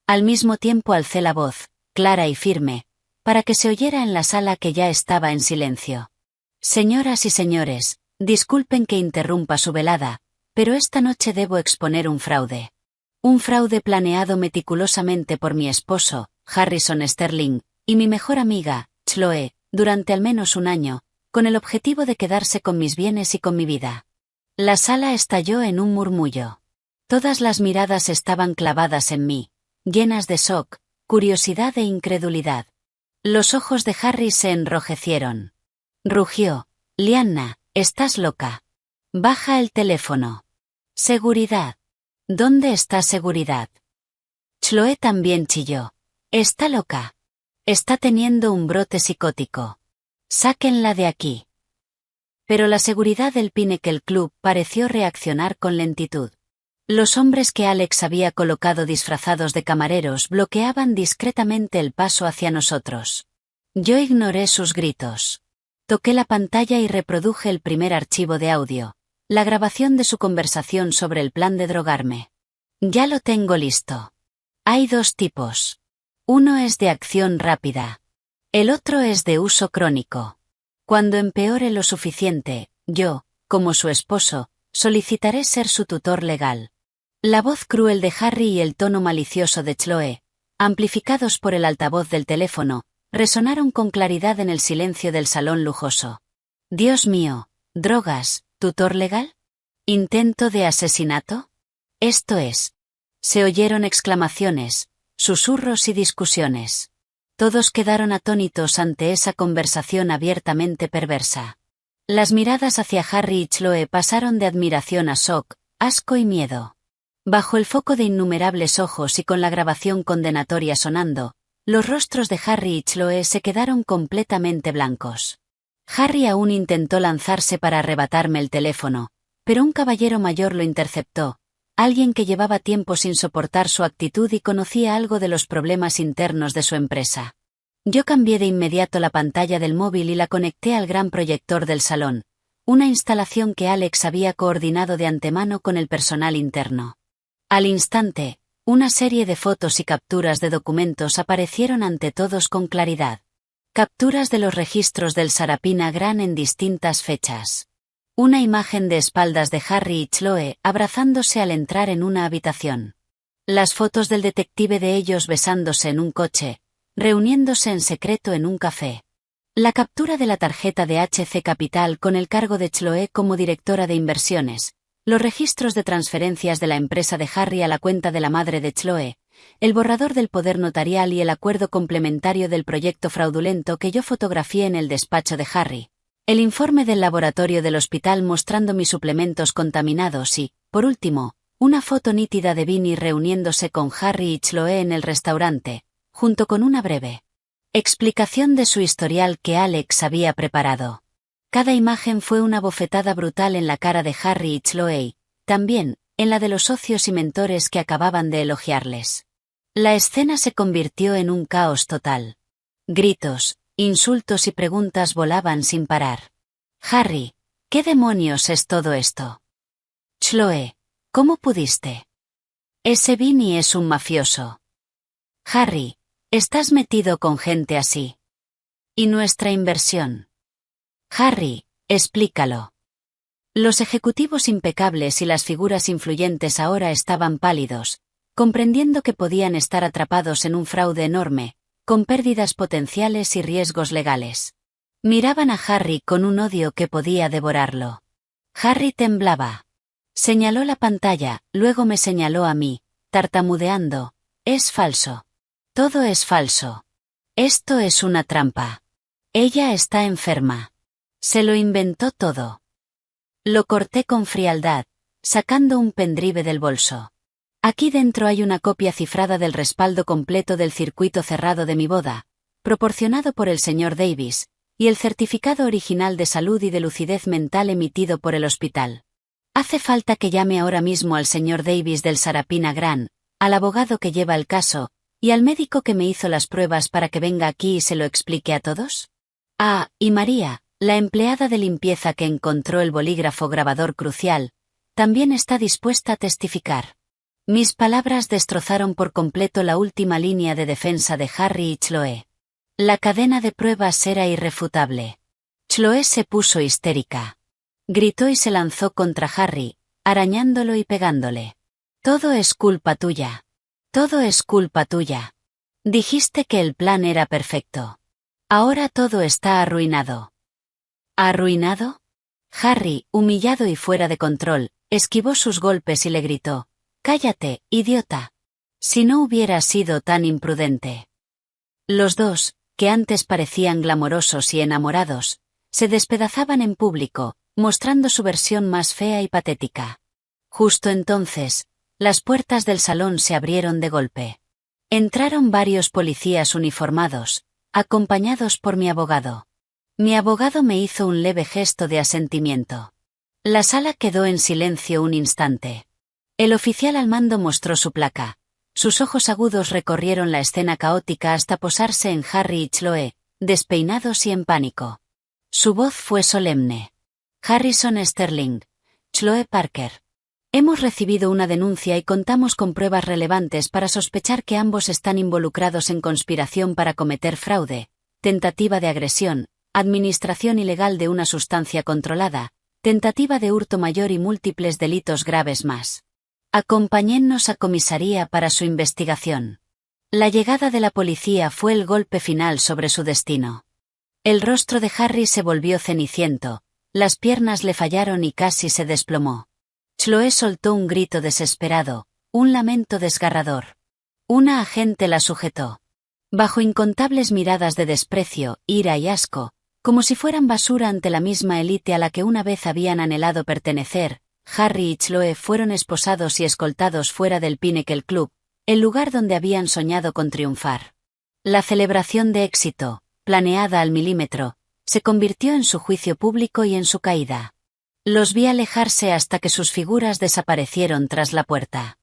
Al mismo tiempo alcé la voz, clara y firme, para que se oyera en la sala que ya estaba en silencio. Señoras y señores, disculpen que interrumpa su velada, pero esta noche debo exponer un fraude. Un fraude planeado meticulosamente por mi esposo, Harrison Sterling, y mi mejor amiga, Chloe, durante al menos un año, con el objetivo de quedarse con mis bienes y con mi vida. La sala estalló en un murmullo. Todas las miradas estaban clavadas en mí, llenas de shock, curiosidad e incredulidad. Los ojos de Harry se enrojecieron. Rugió: Lianna, estás loca. Baja el teléfono. Seguridad. ¿Dónde está seguridad? Chloe también chilló. Está loca. Está teniendo un brote psicótico. Sáquenla de aquí. Pero la seguridad del Pinnacle Club pareció reaccionar con lentitud. Los hombres que Alex había colocado disfrazados de camareros bloqueaban discretamente el paso hacia nosotros. Yo ignoré sus gritos. Toqué la pantalla y reproduje el primer archivo de audio, la grabación de su conversación sobre el plan de drogarme. Ya lo tengo listo. Hay dos tipos. Uno es de acción rápida. El otro es de uso crónico. Cuando empeore lo suficiente, yo, como su esposo, solicitaré ser su tutor legal. La voz cruel de Harry y el tono malicioso de Chloe, amplificados por el altavoz del teléfono, resonaron con claridad en el silencio del salón lujoso. Dios mío, ¿drogas, tutor legal? ¿Intento de asesinato? Esto es. Se oyeron exclamaciones, susurros y discusiones. Todos quedaron atónitos ante esa conversación abiertamente perversa. Las miradas hacia Harry y Chloe pasaron de admiración a shock, asco y miedo. Bajo el foco de innumerables ojos y con la grabación condenatoria sonando, los rostros de Harry y Chloe se quedaron completamente blancos. Harry aún intentó lanzarse para arrebatarme el teléfono, pero un caballero mayor lo interceptó, alguien que llevaba tiempo sin soportar su actitud y conocía algo de los problemas internos de su empresa. Yo cambié de inmediato la pantalla del móvil y la conecté al gran proyector del salón, una instalación que Alex había coordinado de antemano con el personal interno. Al instante, una serie de fotos y capturas de documentos aparecieron ante todos con claridad. Capturas de los registros del Sarapina Gran en distintas fechas. Una imagen de espaldas de Harry y Chloe abrazándose al entrar en una habitación. Las fotos del detective de ellos besándose en un coche, reuniéndose en secreto en un café. La captura de la tarjeta de HC Capital con el cargo de Chloe como directora de inversiones, los registros de transferencias de la empresa de Harry a la cuenta de la madre de Chloe, el borrador del poder notarial y el acuerdo complementario del proyecto fraudulento que yo fotografié en el despacho de Harry. El informe del laboratorio del hospital mostrando mis suplementos contaminados y, por último, una foto nítida de Vinny reuniéndose con Harry y Chloe en el restaurante, junto con una breve explicación de su historial que Alex había preparado. Cada imagen fue una bofetada brutal en la cara de Harry y Chloe, también, en la de los socios y mentores que acababan de elogiarles. La escena se convirtió en un caos total. Gritos, insultos y preguntas volaban sin parar. Harry, ¿qué demonios es todo esto? Chloe, ¿cómo pudiste? Ese Vinny es un mafioso. Harry, Estás metido con gente así. ¿Y nuestra inversión? Harry, explícalo. Los ejecutivos impecables y las figuras influyentes ahora estaban pálidos, comprendiendo que podían estar atrapados en un fraude enorme, con pérdidas potenciales y riesgos legales. Miraban a Harry con un odio que podía devorarlo. Harry temblaba. Señaló la pantalla, luego me señaló a mí, tartamudeando. Es falso. Todo es falso. Esto es una trampa. Ella está enferma. Se lo inventó todo. Lo corté con frialdad, sacando un pendrive del bolso. Aquí dentro hay una copia cifrada del respaldo completo del circuito cerrado de mi boda, proporcionado por el señor Davis, y el certificado original de salud y de lucidez mental emitido por el hospital. Hace falta que llame ahora mismo al señor Davis del Sarapina Gran, al abogado que lleva el caso, y al médico que me hizo las pruebas para que venga aquí y se lo explique a todos. Ah, y María, la empleada de limpieza que encontró el bolígrafo grabador crucial, también está dispuesta a testificar. Mis palabras destrozaron por completo la última línea de defensa de Harry y Chloe. La cadena de pruebas era irrefutable. Chloe se puso histérica. Gritó y se lanzó contra Harry, arañándolo y pegándole. Todo es culpa tuya. Todo es culpa tuya. Dijiste que el plan era perfecto. Ahora todo está arruinado. ¿Arruinado? Harry, humillado y fuera de control, esquivó sus golpes y le gritó: «Cállate, idiota. Si no hubieras sido tan imprudente». Los dos, que antes parecían glamorosos y enamorados, se despedazaban en público, mostrando su versión más fea y patética. Justo entonces, las puertas del salón se abrieron de golpe. Entraron varios policías uniformados, acompañados por mi abogado. Mi abogado me hizo un leve gesto de asentimiento. La sala quedó en silencio un instante. El oficial al mando mostró su placa. Sus ojos agudos recorrieron la escena caótica hasta posarse en Harry y Chloe, despeinados y en pánico. Su voz fue solemne. Harrison Sterling, Chloe Parker. Hemos recibido una denuncia y contamos con pruebas relevantes para sospechar que ambos están involucrados en conspiración para cometer fraude, tentativa de agresión, administración ilegal de una sustancia controlada, tentativa de hurto mayor y múltiples delitos graves más. Acompáñennos a comisaría para su investigación. La llegada de la policía fue el golpe final sobre su destino. El rostro de Harry se volvió ceniciento, las piernas le fallaron y casi se desplomó. Chloe soltó un grito desesperado, un lamento desgarrador. Una agente la sujetó. Bajo incontables miradas de desprecio, ira y asco, como si fueran basura ante la misma élite a la que una vez habían anhelado pertenecer, Harry y Chloe fueron esposados y escoltados fuera del Pinnacle Club, el lugar donde habían soñado con triunfar. La celebración de éxito, planeada al milímetro, se convirtió en su juicio público y en su caída. Los vi alejarse hasta que sus figuras desaparecieron tras la puerta.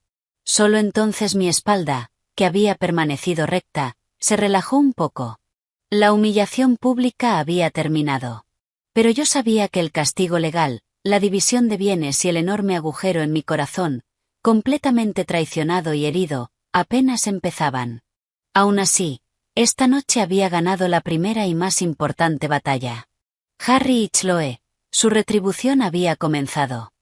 Solo entonces mi espalda, que había permanecido recta, se relajó un poco. La humillación pública había terminado. Pero yo sabía que el castigo legal, la división de bienes y el enorme agujero en mi corazón, completamente traicionado y herido, apenas empezaban. Aún así, esta noche había ganado la primera y más importante batalla. Harry y Chloe, su retribución había comenzado.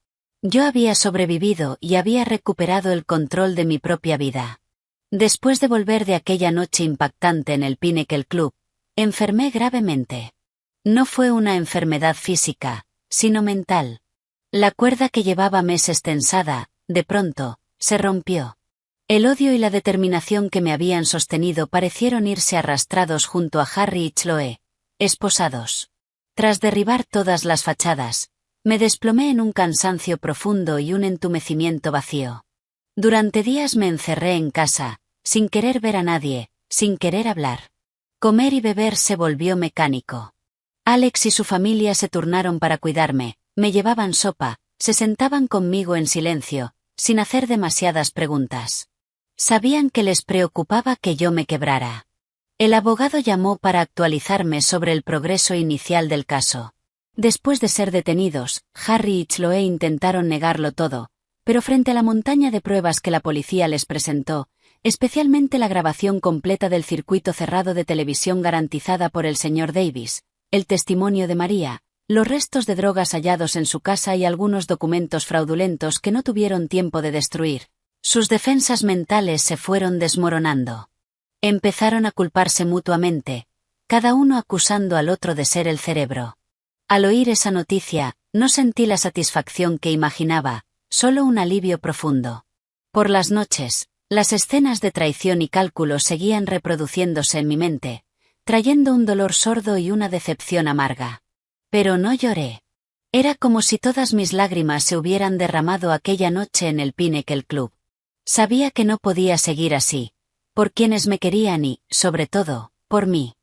Yo había sobrevivido y había recuperado el control de mi propia vida. Después de volver de aquella noche impactante en el Pinnacle Club, enfermé gravemente. No fue una enfermedad física, sino mental. La cuerda que llevaba meses tensada, de pronto, se rompió. El odio y la determinación que me habían sostenido parecieron irse arrastrados junto a Harry y Chloe, esposados. Tras derribar todas las fachadas, me desplomé en un cansancio profundo y un entumecimiento vacío. Durante días me encerré en casa, sin querer ver a nadie, sin querer hablar. Comer y beber se volvió mecánico. Alex y su familia se turnaron para cuidarme, me llevaban sopa, se sentaban conmigo en silencio, sin hacer demasiadas preguntas. Sabían que les preocupaba que yo me quebrara. El abogado llamó para actualizarme sobre el progreso inicial del caso. Después de ser detenidos, Harry y Chloe intentaron negarlo todo, pero frente a la montaña de pruebas que la policía les presentó, especialmente la grabación completa del circuito cerrado de televisión garantizada por el señor Davis, el testimonio de María, los restos de drogas hallados en su casa y algunos documentos fraudulentos que no tuvieron tiempo de destruir. Sus defensas mentales se fueron desmoronando. Empezaron a culparse mutuamente, cada uno acusando al otro de ser el cerebro. Al oír esa noticia, no sentí la satisfacción que imaginaba, solo un alivio profundo. Por las noches, las escenas de traición y cálculo seguían reproduciéndose en mi mente, trayendo un dolor sordo y una decepción amarga. Pero no lloré. Era como si todas mis lágrimas se hubieran derramado aquella noche en el Pinnacle Club. Sabía que no podía seguir así, por quienes me querían y, sobre todo, por mí.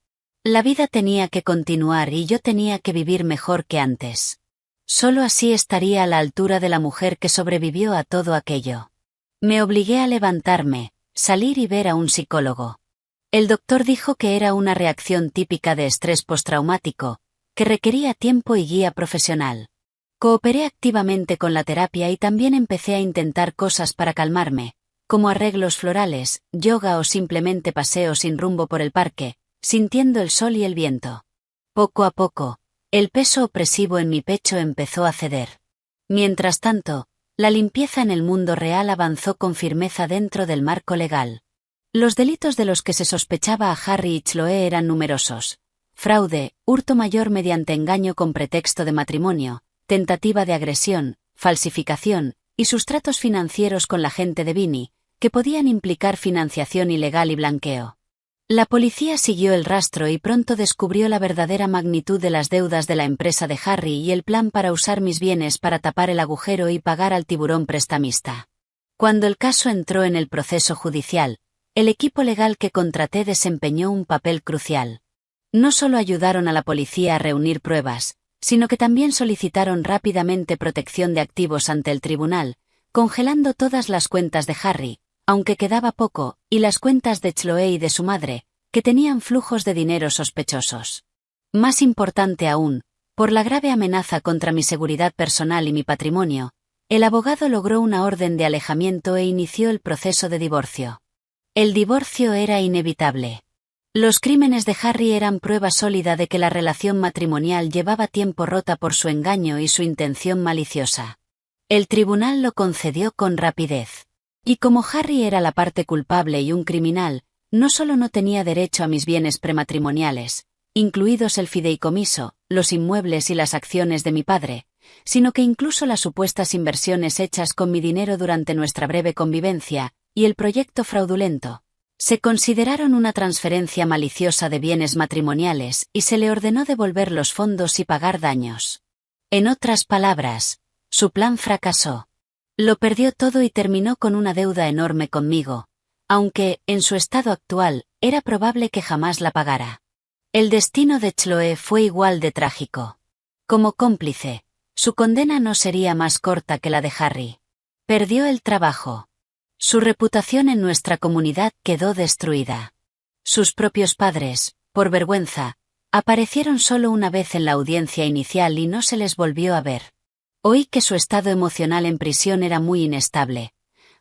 La vida tenía que continuar y yo tenía que vivir mejor que antes. Solo así estaría a la altura de la mujer que sobrevivió a todo aquello. Me obligué a levantarme, salir y ver a un psicólogo. El doctor dijo que era una reacción típica de estrés postraumático, que requería tiempo y guía profesional. Cooperé activamente con la terapia y también empecé a intentar cosas para calmarme, como arreglos florales, yoga o simplemente paseo sin rumbo por el parque, sintiendo el sol y el viento. Poco a poco, el peso opresivo en mi pecho empezó a ceder. Mientras tanto, la limpieza en el mundo real avanzó con firmeza dentro del marco legal. Los delitos de los que se sospechaba a Harry y Chloe eran numerosos: fraude, hurto mayor mediante engaño con pretexto de matrimonio, tentativa de agresión, falsificación, y sustratos financieros con la gente de Vinnie, que podían implicar financiación ilegal y blanqueo. La policía siguió el rastro y pronto descubrió la verdadera magnitud de las deudas de la empresa de Harry y el plan para usar mis bienes para tapar el agujero y pagar al tiburón prestamista. Cuando el caso entró en el proceso judicial, el equipo legal que contraté desempeñó un papel crucial. No solo ayudaron a la policía a reunir pruebas, sino que también solicitaron rápidamente protección de activos ante el tribunal, congelando todas las cuentas de Harry, aunque quedaba poco, y las cuentas de Chloe y de su madre, que tenían flujos de dinero sospechosos. Más importante aún, por la grave amenaza contra mi seguridad personal y mi patrimonio, el abogado logró una orden de alejamiento e inició el proceso de divorcio. El divorcio era inevitable. Los crímenes de Harry eran prueba sólida de que la relación matrimonial llevaba tiempo rota por su engaño y su intención maliciosa. El tribunal lo concedió con rapidez. Y como Harry era la parte culpable y un criminal, no solo no tenía derecho a mis bienes prematrimoniales, incluidos el fideicomiso, los inmuebles y las acciones de mi padre, sino que incluso las supuestas inversiones hechas con mi dinero durante nuestra breve convivencia, y el proyecto fraudulento, se consideraron una transferencia maliciosa de bienes matrimoniales y se le ordenó devolver los fondos y pagar daños. En otras palabras, su plan fracasó. Lo perdió todo y terminó con una deuda enorme conmigo, aunque, en su estado actual, era probable que jamás la pagara. El destino de Chloe fue igual de trágico. Como cómplice, su condena no sería más corta que la de Harry. Perdió el trabajo. Su reputación en nuestra comunidad quedó destruida. Sus propios padres, por vergüenza, aparecieron solo una vez en la audiencia inicial y no se les volvió a ver. Oí que su estado emocional en prisión era muy inestable.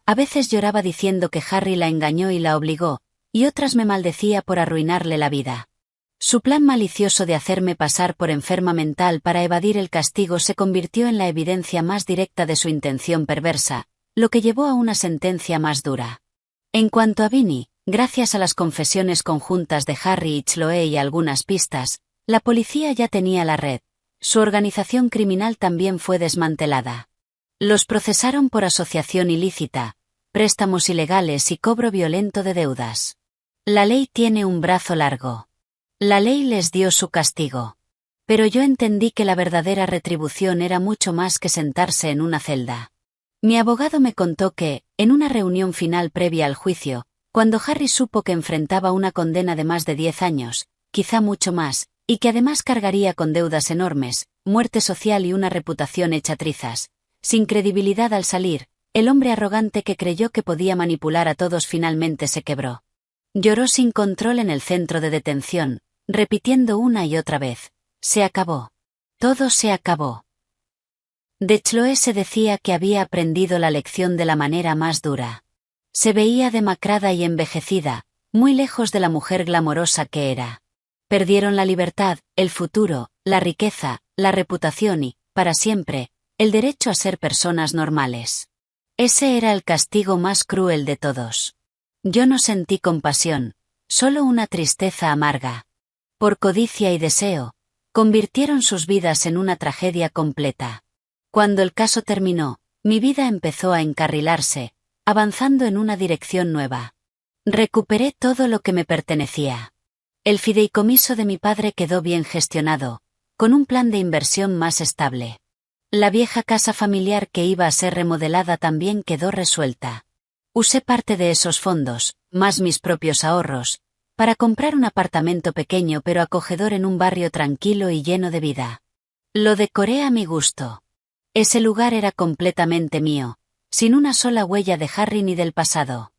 A veces lloraba diciendo que Harry la engañó y la obligó, y otras me maldecía por arruinarle la vida. Su plan malicioso de hacerme pasar por enferma mental para evadir el castigo se convirtió en la evidencia más directa de su intención perversa, lo que llevó a una sentencia más dura. En cuanto a Vinnie, gracias a las confesiones conjuntas de Harry y Chloe y algunas pistas, la policía ya tenía la red. Su organización criminal también fue desmantelada. Los procesaron por asociación ilícita, préstamos ilegales y cobro violento de deudas. La ley tiene un brazo largo. La ley les dio su castigo. Pero yo entendí que la verdadera retribución era mucho más que sentarse en una celda. Mi abogado me contó que, en una reunión final previa al juicio, cuando Harry supo que enfrentaba una condena de más de 10 años, quizá mucho más, y que además cargaría con deudas enormes, muerte social y una reputación hecha trizas, sin credibilidad al salir, el hombre arrogante que creyó que podía manipular a todos finalmente se quebró. Lloró sin control en el centro de detención, repitiendo una y otra vez: se acabó. Todo se acabó. De Chloe se decía que había aprendido la lección de la manera más dura. Se veía demacrada y envejecida, muy lejos de la mujer glamorosa que era. Perdieron la libertad, el futuro, la riqueza, la reputación y, para siempre, el derecho a ser personas normales. Ese era el castigo más cruel de todos. Yo no sentí compasión, solo una tristeza amarga. Por codicia y deseo, convirtieron sus vidas en una tragedia completa. Cuando el caso terminó, mi vida empezó a encarrilarse, avanzando en una dirección nueva. Recuperé todo lo que me pertenecía. El fideicomiso de mi padre quedó bien gestionado, con un plan de inversión más estable. La vieja casa familiar que iba a ser remodelada también quedó resuelta. Usé parte de esos fondos, más mis propios ahorros, para comprar un apartamento pequeño pero acogedor en un barrio tranquilo y lleno de vida. Lo decoré a mi gusto. Ese lugar era completamente mío, sin una sola huella de Harry ni del pasado.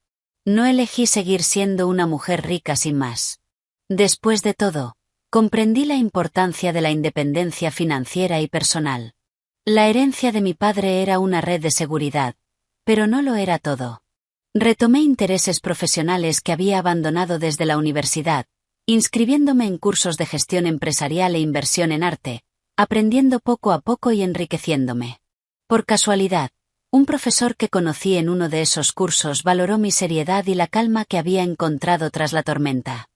No elegí seguir siendo una mujer rica sin más. Después de todo, comprendí la importancia de la independencia financiera y personal. La herencia de mi padre era una red de seguridad, pero no lo era todo. Retomé intereses profesionales que había abandonado desde la universidad, inscribiéndome en cursos de gestión empresarial e inversión en arte, aprendiendo poco a poco y enriqueciéndome. Por casualidad, un profesor que conocí en uno de esos cursos valoró mi seriedad y la calma que había encontrado tras la tormenta.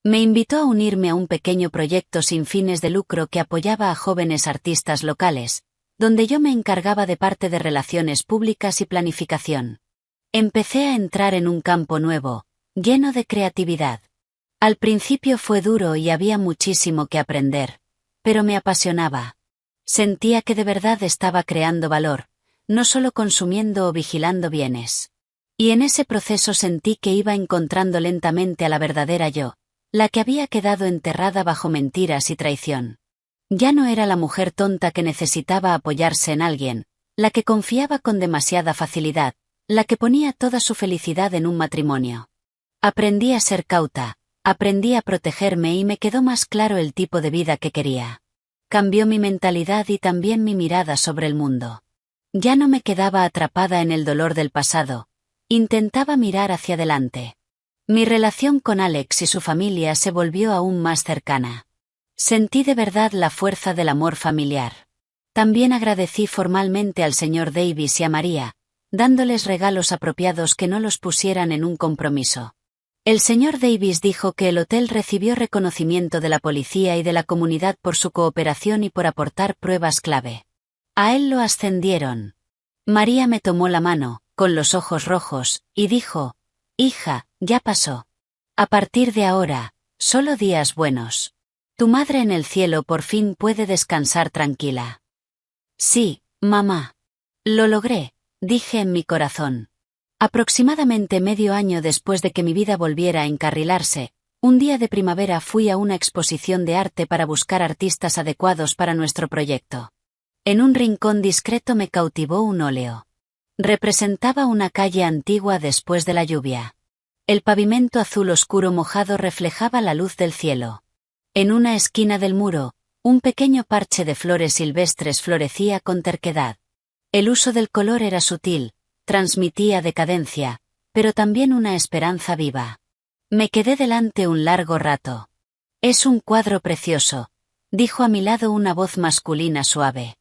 Me invitó a unirme a un pequeño proyecto sin fines de lucro que apoyaba a jóvenes artistas locales, donde yo me encargaba de parte de relaciones públicas y planificación. Empecé a entrar en un campo nuevo, lleno de creatividad. Al principio fue duro y había muchísimo que aprender, pero me apasionaba. Sentía que de verdad estaba creando valor, no solo consumiendo o vigilando bienes. Y en ese proceso sentí que iba encontrando lentamente a la verdadera yo, la que había quedado enterrada bajo mentiras y traición. Ya no era la mujer tonta que necesitaba apoyarse en alguien, la que confiaba con demasiada facilidad, la que ponía toda su felicidad en un matrimonio. Aprendí a ser cauta, aprendí a protegerme y me quedó más claro el tipo de vida que quería. Cambió mi mentalidad y también mi mirada sobre el mundo. Ya no me quedaba atrapada en el dolor del pasado, intentaba mirar hacia adelante. Mi relación con Alex y su familia se volvió aún más cercana. Sentí de verdad la fuerza del amor familiar. También agradecí formalmente al señor Davis y a María, dándoles regalos apropiados que no los pusieran en un compromiso. El señor Davis dijo que el hotel recibió reconocimiento de la policía y de la comunidad por su cooperación y por aportar pruebas clave. A él lo ascendieron. María me tomó la mano, con los ojos rojos, y dijo: «Hija, ya pasó. A partir de ahora, solo días buenos. Tu madre en el cielo por fin puede descansar tranquila». «Sí, mamá. Lo logré», dije en mi corazón. Aproximadamente medio año después de que mi vida volviera a encarrilarse, un día de primavera fui a una exposición de arte para buscar artistas adecuados para nuestro proyecto. En un rincón discreto me cautivó un óleo. Representaba una calle antigua después de la lluvia. El pavimento azul oscuro mojado reflejaba la luz del cielo. En una esquina del muro, un pequeño parche de flores silvestres florecía con terquedad. El uso del color era sutil, transmitía decadencia, pero también una esperanza viva. Me quedé delante un largo rato. «Es un cuadro precioso», dijo a mi lado una voz masculina suave.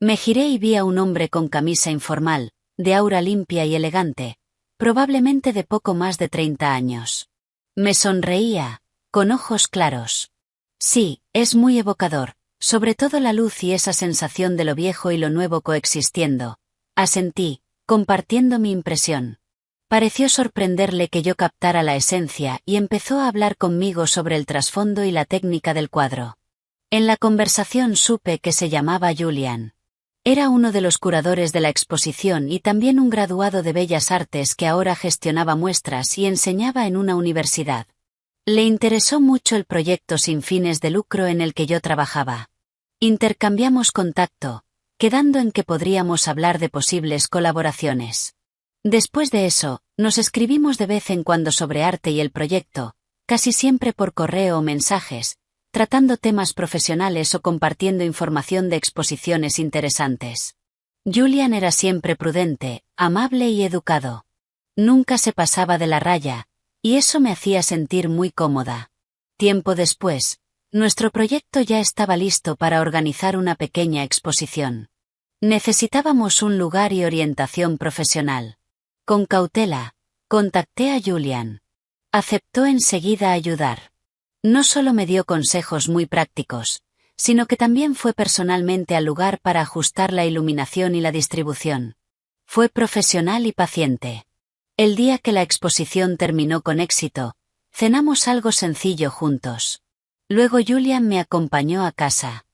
Me giré y vi a un hombre con camisa informal, de aura limpia y elegante, probablemente de poco más de 30 años. Me sonreía, con ojos claros. «Sí, es muy evocador, sobre todo la luz y esa sensación de lo viejo y lo nuevo coexistiendo», asentí, compartiendo mi impresión. Pareció sorprenderle que yo captara la esencia y empezó a hablar conmigo sobre el trasfondo y la técnica del cuadro. En la conversación supe que se llamaba Julian. Era uno de los curadores de la exposición y también un graduado de Bellas Artes que ahora gestionaba muestras y enseñaba en una universidad. Le interesó mucho el proyecto sin fines de lucro en el que yo trabajaba. Intercambiamos contacto, quedando en que podríamos hablar de posibles colaboraciones. Después de eso, nos escribimos de vez en cuando sobre arte y el proyecto, casi siempre por correo o mensajes, tratando temas profesionales o compartiendo información de exposiciones interesantes. Julian era siempre prudente, amable y educado. Nunca se pasaba de la raya, y eso me hacía sentir muy cómoda. Tiempo después, nuestro proyecto ya estaba listo para organizar una pequeña exposición. Necesitábamos un lugar y orientación profesional. Con cautela, contacté a Julian. Aceptó enseguida ayudar. No solo me dio consejos muy prácticos, sino que también fue personalmente al lugar para ajustar la iluminación y la distribución. Fue profesional y paciente. El día que la exposición terminó con éxito, cenamos algo sencillo juntos. Luego Julian me acompañó a casa.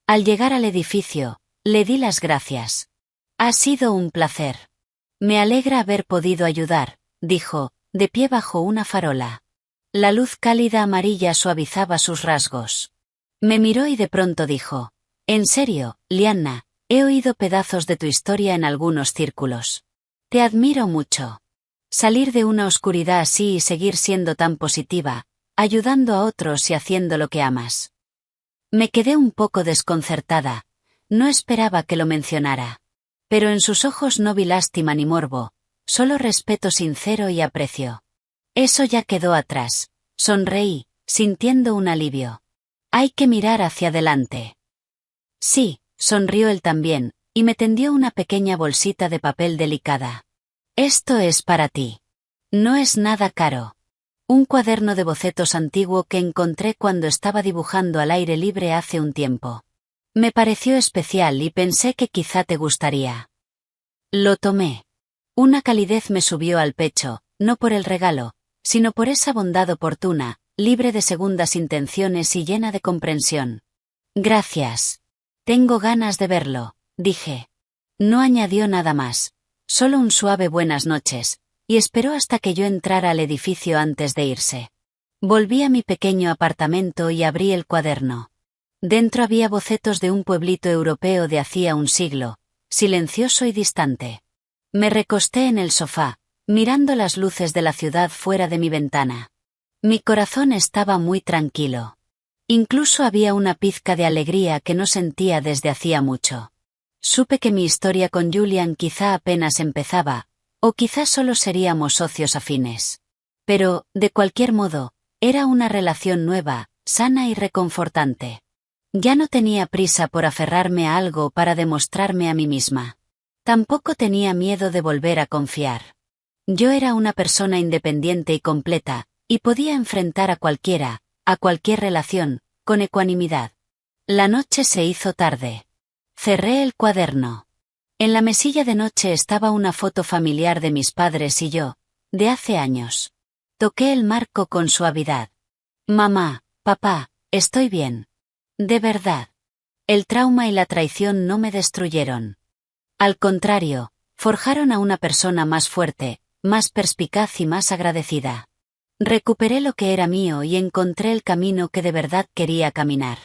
Al llegar al edificio, le di las gracias. Ha sido un placer. Me alegra haber podido ayudar, dijo, de pie bajo una farola. La luz cálida amarilla suavizaba sus rasgos. Me miró y de pronto dijo: «En serio, Lianna, he oído pedazos de tu historia en algunos círculos. Te admiro mucho. Salir de una oscuridad así y seguir siendo tan positiva, ayudando a otros y haciendo lo que amas». Me quedé un poco desconcertada. No esperaba que lo mencionara. Pero en sus ojos no vi lástima ni morbo, solo respeto sincero y aprecio. Eso ya quedó atrás. Sonreí, sintiendo un alivio. Hay que mirar hacia adelante. Sí, sonrió él también, y me tendió una pequeña bolsita de papel delicada. Esto es para ti. No es nada caro. Un cuaderno de bocetos antiguo que encontré cuando estaba dibujando al aire libre hace un tiempo. Me pareció especial y pensé que quizá te gustaría. Lo tomé. Una calidez me subió al pecho, no por el regalo, sino por esa bondad oportuna, libre de segundas intenciones y llena de comprensión. Gracias. Tengo ganas de verlo, dije. No añadió nada más, solo un suave buenas noches, y esperó hasta que yo entrara al edificio antes de irse. Volví a mi pequeño apartamento y abrí el cuaderno. Dentro había bocetos de un pueblito europeo de hacía un siglo, silencioso y distante. Me recosté en el sofá, mirando las luces de la ciudad fuera de mi ventana. Mi corazón estaba muy tranquilo. Incluso había una pizca de alegría que no sentía desde hacía mucho. Supe que mi historia con Julian quizá apenas empezaba, o quizá solo seríamos socios afines. Pero, de cualquier modo, era una relación nueva, sana y reconfortante. Ya no tenía prisa por aferrarme a algo para demostrarme a mí misma. Tampoco tenía miedo de volver a confiar. Yo era una persona independiente y completa, y podía enfrentar a cualquier relación, con ecuanimidad. La noche se hizo tarde. Cerré el cuaderno. En la mesilla de noche estaba una foto familiar de mis padres y yo, de hace años. Toqué el marco con suavidad. Mamá, papá, estoy bien. De verdad. El trauma y la traición no me destruyeron. Al contrario, forjaron a una persona más fuerte, más perspicaz y más agradecida. Recuperé lo que era mío y encontré el camino que de verdad quería caminar.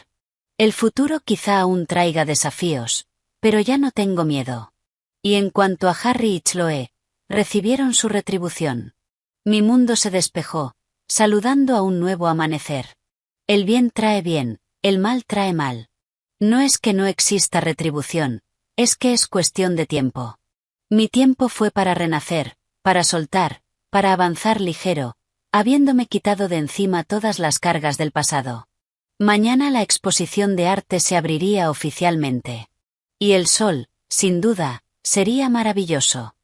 El futuro quizá aún traiga desafíos, pero ya no tengo miedo. Y en cuanto a Harry y Chloe, recibieron su retribución. Mi mundo se despejó, saludando a un nuevo amanecer. El bien trae bien, el mal trae mal. No es que no exista retribución, es que es cuestión de tiempo. Mi tiempo fue para renacer, para soltar, para avanzar ligero, habiéndome quitado de encima todas las cargas del pasado. Mañana la exposición de arte se abriría oficialmente. Y el sol, sin duda, sería maravilloso.